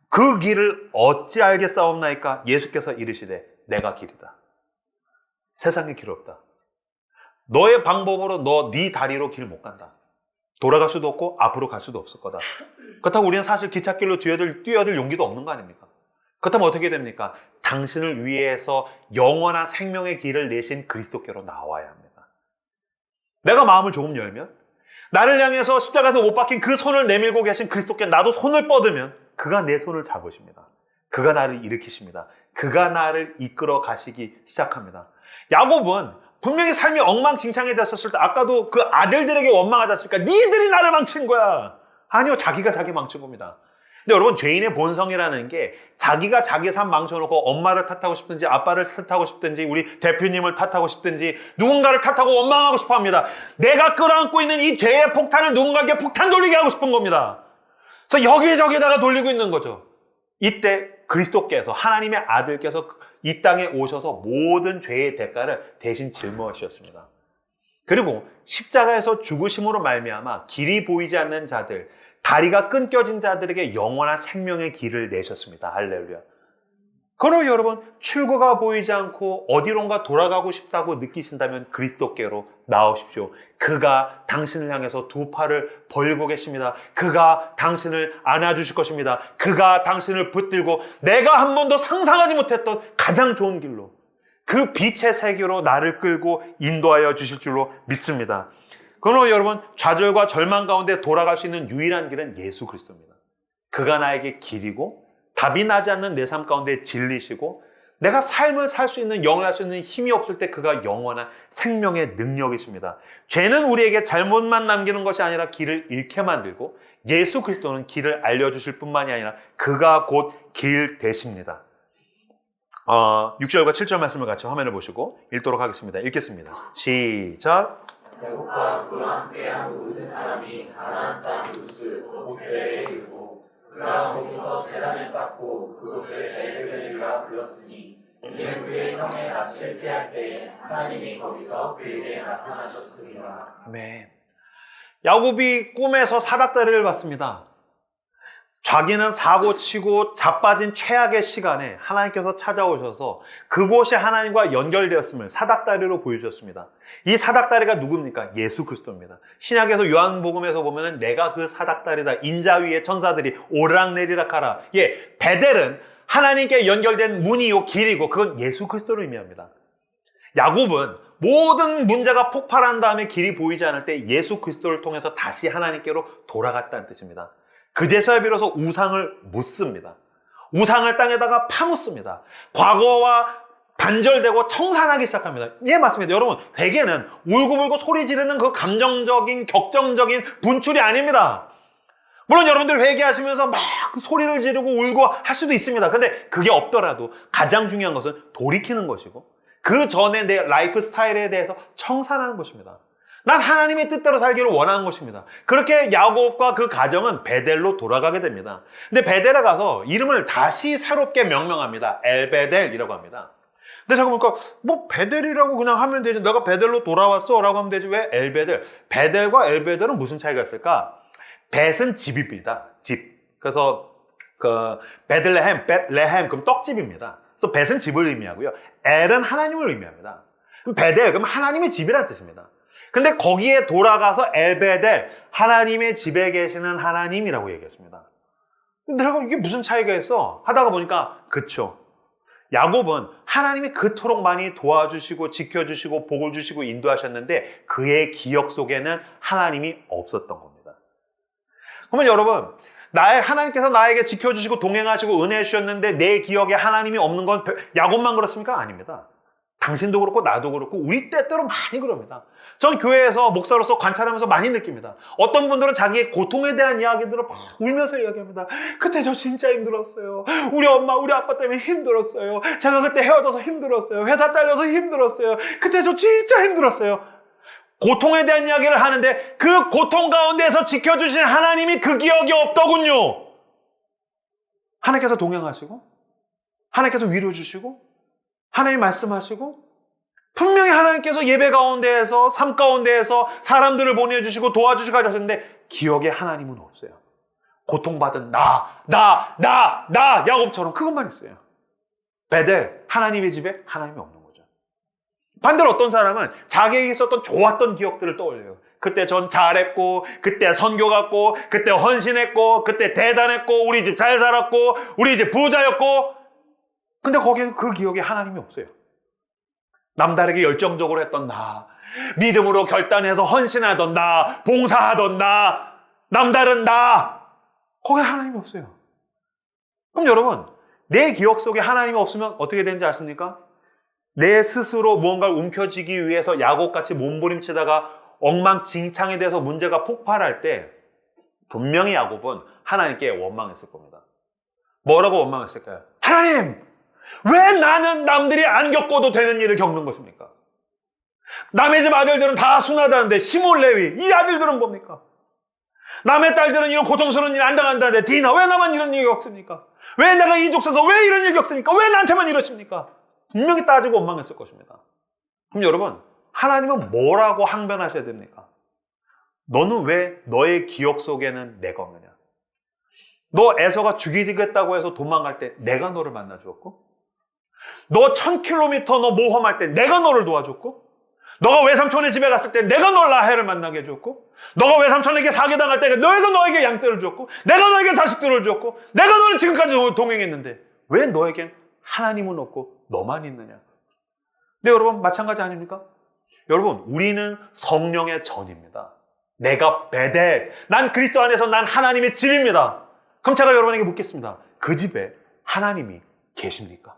그 길을 어찌 알겠사옵나이까? 예수께서 이르시되 내가 길이다. 세상에 길 없다. 너의 방법으로 네 다리로 길 못 간다. 돌아갈 수도 없고 앞으로 갈 수도 없을 거다. 그렇다고 우리는 사실 기찻길로 뛰어들 용기도 없는 거 아닙니까? 그렇다면 어떻게 됩니까? 당신을 위해서 영원한 생명의 길을 내신 그리스도께로 나와야 합니다. 내가 마음을 조금 열면, 나를 향해서 십자가에서 못 박힌 그 손을 내밀고 계신 그리스도께 나도 손을 뻗으면 그가 내 손을 잡으십니다. 그가 나를 일으키십니다. 그가 나를 이끌어 가시기 시작합니다. 야곱은 분명히 삶이 엉망진창이 됐었을 때 아까도 그 아들들에게 원망하지 않습니까? 니들이 나를 망친 거야. 아니요, 자기가 자기 망친 겁니다. 근데 여러분, 죄인의 본성이라는 게 자기가 자기 삶 망쳐놓고 엄마를 탓하고 싶든지 아빠를 탓하고 싶든지 우리 대표님을 탓하고 싶든지 누군가를 탓하고 원망하고 싶어 합니다. 내가 끌어안고 있는 이 죄의 폭탄을 누군가에게 폭탄 돌리게 하고 싶은 겁니다. 그래서 여기저기다가 돌리고 있는 거죠. 이때 그리스도께서, 하나님의 아들께서 이 땅에 오셔서 모든 죄의 대가를 대신 짊어지셨습니다. 그리고 십자가에서 죽으심으로 말미암아 길이 보이지 않는 자들, 다리가 끊겨진 자들에게 영원한 생명의 길을 내셨습니다. 할렐루야. 그러나 여러분, 출구가 보이지 않고 어디론가 돌아가고 싶다고 느끼신다면 그리스도께로 나오십시오. 그가 당신을 향해서 두 팔을 벌고 계십니다. 그가 당신을 안아주실 것입니다. 그가 당신을 붙들고 내가 한 번도 상상하지 못했던 가장 좋은 길로, 그 빛의 세계로 나를 끌고 인도하여 주실 줄로 믿습니다. 그러나 여러분, 좌절과 절망 가운데 돌아갈 수 있는 유일한 길은 예수 그리스도입니다. 그가 나에게 길이고 답이 나지 않는 내 삶 가운데 진리시고 내가 삶을 살 수 있는, 영원할 수 있는 힘이 없을 때 그가 영원한 생명의 능력이십니다. 죄는 우리에게 잘못만 남기는 것이 아니라 길을 잃게 만들고 예수 그리스도는 길을 알려주실 뿐만이 아니라 그가 곧 길 되십니다. 6절과 7절 말씀을 같이 화면을 보시고 읽도록 하겠습니다. 읽겠습니다. 시작. 야곱과 그와 함께한 모든 사람이 가나안 땅 루스 고베에 이르고 그가 거기서 제단을 쌓고 그곳을 엘베벨이라 불렀으니 이는 그의 형의 낯을 피할 때에 하나님이 거기서 그에게 나타나셨습니다. 아멘. 야곱이 꿈에서 사닥다리를 봤습니다. 자기는 사고치고 자빠진 최악의 시간에 하나님께서 찾아오셔서 그곳이 하나님과 연결되었음을 사닥다리로 보여주셨습니다. 이 사닥다리가 누굽니까? 예수 그리스도입니다. 신약에서 요한복음에서 보면은 내가 그 사닥다리다. 인자 위에 천사들이 오르락내리락 하라. 베델은 하나님께 연결된 문이요 길이고 그건 예수 그리스도를 의미합니다. 야곱은 모든 문제가 폭발한 다음에 길이 보이지 않을 때 예수 그리스도를 통해서 다시 하나님께로 돌아갔다는 뜻입니다. 그제서야 비로소 우상을 묻습니다. 우상을 땅에다가 파묻습니다. 과거와 단절되고 청산하기 시작합니다. 예, 맞습니다. 여러분, 회개는 울고불고 소리 지르는 그 감정적인, 격정적인 분출이 아닙니다. 물론 여러분들 회개하시면서 막 소리를 지르고 울고 할 수도 있습니다. 근데 그게 없더라도 가장 중요한 것은 돌이키는 것이고 그 전에 내 라이프 스타일에 대해서 청산하는 것입니다. 난 하나님의 뜻대로 살기를 원하는 것입니다. 그렇게 야곱과 그 가정은 베델로 돌아가게 됩니다. 근데 베델에 가서 이름을 다시 새롭게 명명합니다. 엘베델이라고 합니다. 근데 제가 보니까 뭐 베델이라고 그냥 하면 되지, 내가 베델로 돌아왔어 라고 하면 되지, 왜 엘베델? 베델과 엘베델은 무슨 차이가 있을까? 벳은 집입니다. 집. 그래서 그 베들레헴, 그럼 떡집입니다. 그래서 벳은 집을 의미하고요. 엘은 하나님을 의미합니다. 그럼 베델, 그럼 하나님의 집이라는 뜻입니다. 근데 거기에 돌아가서 엘베델, 하나님의 집에 계시는 하나님이라고 얘기했습니다. 내가 이게 무슨 차이가 있어? 하다가 보니까 그쵸. 야곱은 하나님이 그토록 많이 도와주시고 지켜주시고 복을 주시고 인도하셨는데 그의 기억 속에는 하나님이 없었던 겁니다. 그러면 여러분, 하나님께서 나에게 지켜주시고 동행하시고 은혜 주셨는데 내 기억에 하나님이 없는 건 야곱만 그렇습니까? 아닙니다. 당신도 그렇고 나도 그렇고 우리 때때로 많이 그럽니다. 전 교회에서 목사로서 관찰하면서 많이 느낍니다. 어떤 분들은 자기의 고통에 대한 이야기들을 막 울면서 이야기합니다. 그때 저 진짜 힘들었어요. 우리 엄마 우리 아빠 때문에 힘들었어요. 제가 그때 헤어져서 힘들었어요. 회사 잘려서 힘들었어요. 그때 저 진짜 힘들었어요. 고통에 대한 이야기를 하는데 그 고통 가운데서 지켜주신 하나님이 그 기억이 없더군요. 하나님께서 동행하시고 하나님께서 위로 주시고 하나님 말씀하시고 분명히 하나님께서 예배 가운데에서 삶 가운데에서 사람들을 보내주시고 도와주시고 하셨는데 기억에 하나님은 없어요. 고통받은 나 야곱처럼 그것만 있어요. 베델 하나님의 집에 하나님이 없는 거죠. 반대로 어떤 사람은 자기에게 있었던 좋았던 기억들을 떠올려요. 그때 전 잘했고 그때 선교 갔고 그때 헌신했고 그때 대단했고 우리 집 잘 살았고 우리 집 부자였고 근데 거기에 그 기억에 하나님이 없어요. 남다르게 열정적으로 했던 나, 믿음으로 결단해서 헌신하던 나, 봉사하던 나, 남다른 나, 거기에 하나님이 없어요. 그럼 여러분, 내 기억 속에 하나님이 없으면 어떻게 되는지 아십니까? 내 스스로 무언가를 움켜쥐기 위해서 야곱같이 몸부림치다가 엉망진창이 돼서 문제가 폭발할 때 분명히 야곱은 하나님께 원망했을 겁니다. 뭐라고 원망했을까요? 하나님! 왜 나는 남들이 안 겪어도 되는 일을 겪는 것입니까? 남의 집 아들들은 다 순하다는데 시몬 레위 이 아들들은 뭡니까? 남의 딸들은 이런 고통스러운 일 안 당한다는데 디나 왜 나만 이런 일 겪습니까? 왜 내가 이 족속에서 왜 이런 일 겪습니까? 왜 나한테만 이러십니까? 분명히 따지고 원망했을 것입니다. 그럼 여러분 하나님은 뭐라고 항변하셔야 됩니까? 너는 왜 너의 기억 속에는 내가 없느냐? 너 에서가 죽이겠다고 해서 도망갈 때 내가 너를 만나 주었고 너 1000km 너 모험할 때 내가 너를 도와줬고 너가 외삼촌의 집에 갔을 때 내가 널 라헬을 만나게 해줬고 너가 외삼촌에게 사기당할 때 내가 너에게 양떼를 줬고 내가 너에게 자식들을 줬고 내가 너를 지금까지 동행했는데 왜 너에겐 하나님은 없고 너만 있느냐? 근데 여러분 마찬가지 아닙니까? 여러분 우리는 성령의 전입니다. 내가 베델, 난 그리스도 안에서 난 하나님의 집입니다. 그럼 제가 여러분에게 묻겠습니다. 그 집에 하나님이 계십니까?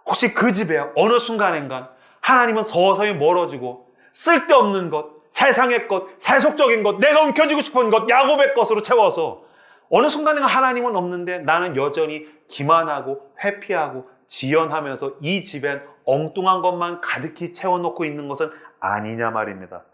혹시 그 집에 어느 순간인가 하나님은 서서히 멀어지고 쓸데없는 것, 세상의 것, 세속적인 것, 내가 움켜쥐고 싶은 것, 야곱의 것으로 채워서 어느 순간인가 하나님은 없는데 나는 여전히 기만하고 회피하고 지연하면서 이 집엔 엉뚱한 것만 가득히 채워놓고 있는 것은 아니냐 말입니다.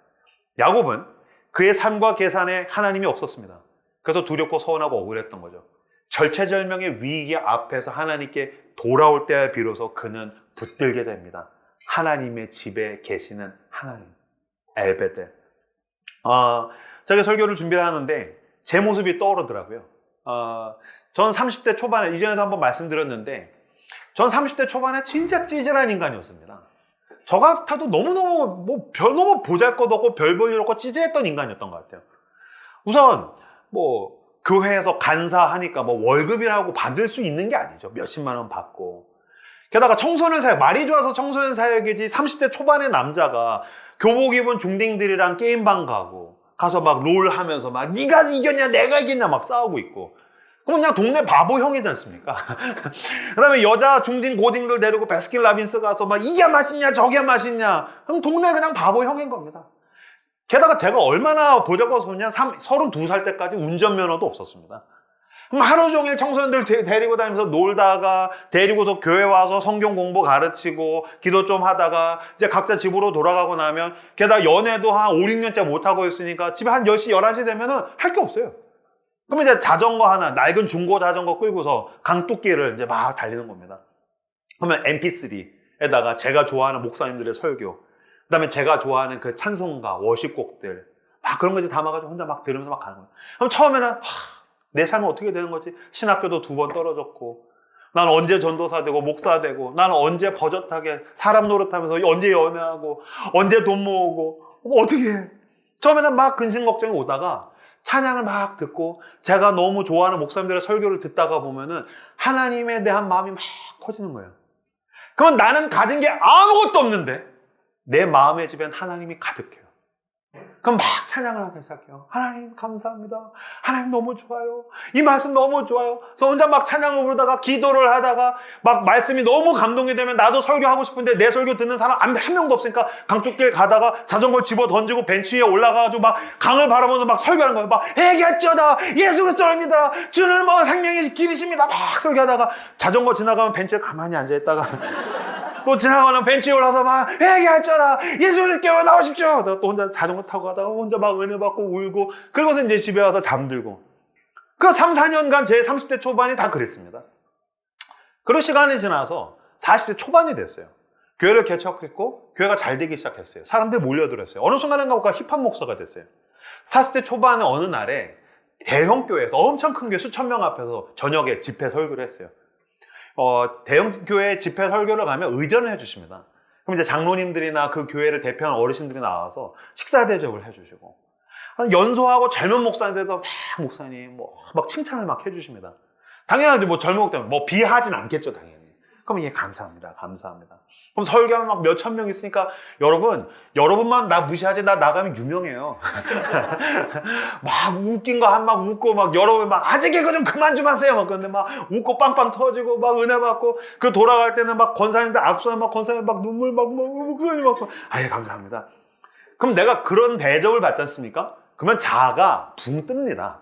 야곱은 그의 삶과 계산에 하나님이 없었습니다. 그래서 두렵고 서운하고 억울했던 거죠. 절체절명의 위기 앞에서 하나님께 돌아올 때에 비로소 그는 붙들게 됩니다. 하나님의 집에 계시는 하나님, 엘베델. 제가 설교를 준비를 하는데 제 모습이 떠오르더라고요. 전 30대 초반에 이전에도 한번 말씀드렸는데 전 30대 초반에 진짜 찌질한 인간이었습니다. 저 같아도 너무 보잘것없고 별 볼 일 없고 찌질했던 인간이었던 것 같아요. 우선 교회에서 간사하니까 월급이라고 받을 수 있는 게 아니죠. 몇십만 원 받고. 게다가 청소년 사역, 말이 좋아서 청소년 사역이지 30대 초반의 남자가 교복 입은 중딩들이랑 게임방 가서 막 롤 하면서 막 네가 이겼냐 내가 이겼냐 막 싸우고 있고. 그럼 그냥 동네 바보 형이지 않습니까? 그 다음에 여자 중딩 고딩들 데리고 베스킨라빈스 가서 막 이게 맛있냐 저게 맛있냐. 그럼 동네 그냥 바보 형인 겁니다. 게다가 제가 얼마나 보잘것없냐 32살 때까지 운전면허도 없었습니다. 그럼 하루 종일 청소년들 데리고 다니면서 놀다가 데리고서 교회 와서 성경 공부 가르치고 기도 좀 하다가 이제 각자 집으로 돌아가고 나면 게다가 연애도 한 5, 6년째 못하고 있으니까 집에 한 10시, 11시 되면은 할 게 없어요. 그러면 이제 자전거 하나, 낡은 중고 자전거 끌고서 강둑길을 이제 막 달리는 겁니다. 그러면 MP3에다가 제가 좋아하는 목사님들의 설교, 그 다음에 제가 좋아하는 그 찬송가, 워십곡들, 막 그런 거 이제 담아가지고 혼자 막 들으면서 막 가는 거예요. 그럼 처음에는, 내 삶은 어떻게 되는 거지? 신학교도 2번 떨어졌고, 난 언제 전도사 되고, 목사 되고, 나는 언제 버젓하게 사람 노릇하면서 언제 연애하고, 언제 돈 모으고, 어떻게 해? 처음에는 막 근심 걱정이 오다가 찬양을 막 듣고 제가 너무 좋아하는 목사님들의 설교를 듣다가 보면은 하나님에 대한 마음이 막 커지는 거예요. 그럼 나는 가진 게 아무것도 없는데 내 마음의 집엔 하나님이 가득해요. 그럼 막 찬양을 하기 시작해요. 하나님 감사합니다. 하나님 너무 좋아요. 이 말씀 너무 좋아요. 그래서 혼자 막 찬양을 부르다가 기도를 하다가 막 말씀이 너무 감동이 되면 나도 설교하고 싶은데 내 설교 듣는 사람 한 명도 없으니까 강둑길 가다가 자전거 집어 던지고 벤치 위에 올라가가지고 막 강을 바라보면서 막 설교하는 거예요. 막 회개할지어다 예수 그리스도를 믿어라 주는 뭐 생명의 길이십니다. 막 설교하다가 자전거 지나가면 벤치에 가만히 앉아있다가 또 지나가는 벤치에 올라서 막 회개할지어다 예수 그리스도께 나오십시오. 또 혼자 자전거 타고 가다가 혼자 막 은혜 받고 울고 그러고서 이제 집에 와서 잠들고 그 3, 4년간 제 30대 초반이 다 그랬습니다. 그런 시간이 지나서 40대 초반이 됐어요. 교회를 개척했고 교회가 잘 되기 시작했어요. 사람들이 몰려들었어요. 어느 순간인가 힙합 목사가 됐어요. 40대 초반에 어느 날에 대형 교회에서 엄청 큰 교회 수천 명 앞에서 저녁에 집회 설교를 했어요. 대형 교회 집회 설교를 가면 의전을 해주십니다. 그럼 이제 장로님들이나 그 교회를 대표하는 어르신들이 나와서 식사 대접을 해주시고 연소하고 젊은 목사님들도 막 목사님 막 칭찬을 막 해주십니다. 당연하지 뭐 젊은 목사님 뭐 비하진 않겠죠 당연히. 그럼 예 감사합니다 감사합니다. 그럼 설교하면 막 몇천 명 있으니까 여러분만 나 무시하지 나 나가면 유명해요. 막 웃긴 거 한 막 웃고 막 여러분 막 아직 이거 좀 그만 좀 하세요. 막 그런데 막 웃고 빵빵 터지고 막 은혜 받고 그 돌아갈 때는 막 권사님들 악수하면 막 권사님 막 눈물 막 목사님 막 아예 감사합니다. 그럼 내가 그런 대접을 받지 않습니까? 그러면 자아가 붕 뜹니다.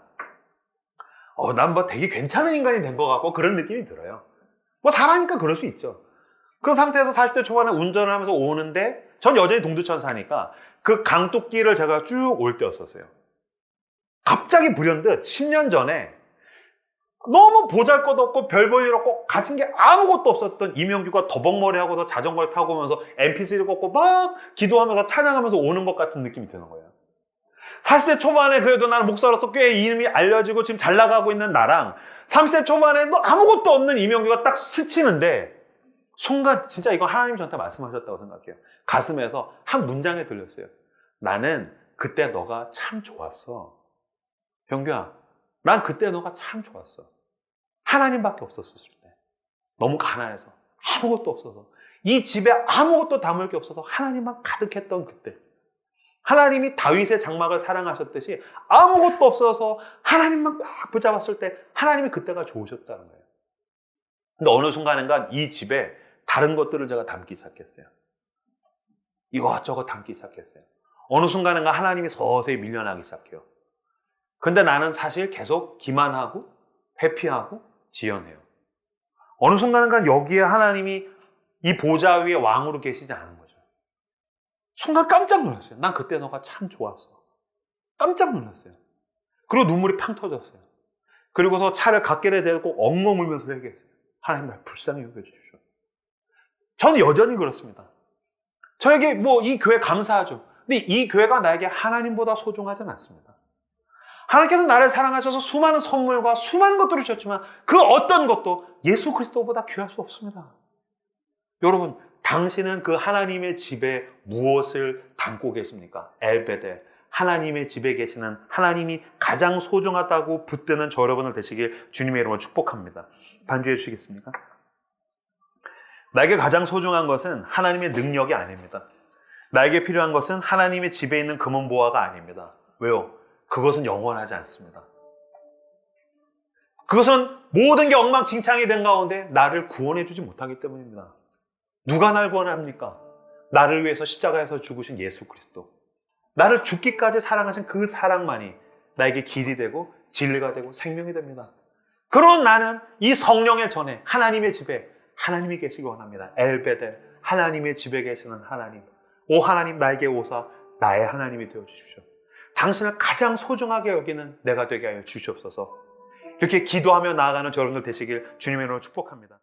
난 뭐 되게 괜찮은 인간이 된 것 같고 그런 느낌이 들어요. 뭐 사람이니까 그럴 수 있죠. 그 상태에서 40대 초반에 운전을 하면서 오는데 전 여전히 동두천 사니까 그 강둑길을 제가 쭉 올 때였었어요. 갑자기 불현듯 10년 전에 너무 보잘것없고 별 볼 일 없고 가진 게 아무것도 없었던 이명규가 더벅머리 하고서 자전거를 타고 오면서 MP3를 꽂고 막 기도하면서 찬양하면서 오는 것 같은 느낌이 드는 거예요. 40대 초반에 그래도 나는 목사로서 꽤 이름이 알려지고 지금 잘 나가고 있는 나랑 30대 초반에 너 아무것도 없는 이명규가 딱 스치는데 순간 진짜 이거 하나님이 저한테 말씀하셨다고 생각해요. 가슴에서 한 문장에 들렸어요. 나는 그때 너가 참 좋았어. 병규야, 난 그때 너가 참 좋았어. 하나님밖에 없었을 때. 너무 가난해서 아무것도 없어서 이 집에 아무것도 담을 게 없어서 하나님만 가득했던 그때. 하나님이 다윗의 장막을 사랑하셨듯이 아무것도 없어서 하나님만 꽉 붙잡았을 때 하나님이 그때가 좋으셨다는 거예요. 근데 어느 순간인가 이 집에 다른 것들을 제가 담기 시작했어요. 이것저것 담기 시작했어요. 어느 순간인가 하나님이 서서히 밀려나기 시작해요. 근데 나는 사실 계속 기만하고 회피하고 지연해요. 어느 순간인가 여기에 하나님이 이 보좌 위에 왕으로 계시지 않은 거죠. 순간 깜짝 놀랐어요. 난 그때 너가 참 좋았어. 깜짝 놀랐어요. 그리고 눈물이 팡 터졌어요. 그리고서 차를 갓길에 대고 엉엉 울면서 회개했어요. 하나님 날 불쌍히 여겨주십시오. 저는 여전히 그렇습니다. 저에게 뭐 이 교회 감사하죠. 근데 이 교회가 나에게 하나님보다 소중하진 않습니다. 하나님께서 나를 사랑하셔서 수많은 선물과 수많은 것들을 주셨지만 그 어떤 것도 예수 그리스도보다 귀할 수 없습니다. 여러분, 당신은 그 하나님의 집에 무엇을 담고 계십니까? 엘베델, 하나님의 집에 계시는 하나님이 가장 소중하다고 붙드는 저 여러분을 되시길 주님의 이름으로 축복합니다. 반주해 주시겠습니까? 나에게 가장 소중한 것은 하나님의 능력이 아닙니다. 나에게 필요한 것은 하나님의 집에 있는 금은보화가 아닙니다. 왜요? 그것은 영원하지 않습니다. 그것은 모든 게 엉망진창이 된 가운데 나를 구원해 주지 못하기 때문입니다. 누가 날 구원합니까? 나를 위해서 십자가에서 죽으신 예수 그리스도. 나를 죽기까지 사랑하신 그 사랑만이 나에게 길이 되고 진리가 되고 생명이 됩니다. 그런 나는 이 성령의 전에 하나님의 집에 하나님이 계시기 원합니다. 엘베델, 하나님의 집에 계시는 하나님. 오 하나님 나에게 오사 나의 하나님이 되어주십시오. 당신을 가장 소중하게 여기는 내가 되게 하여 주시옵소서. 이렇게 기도하며 나아가는 여러분들 되시길 주님의 이름으로 축복합니다.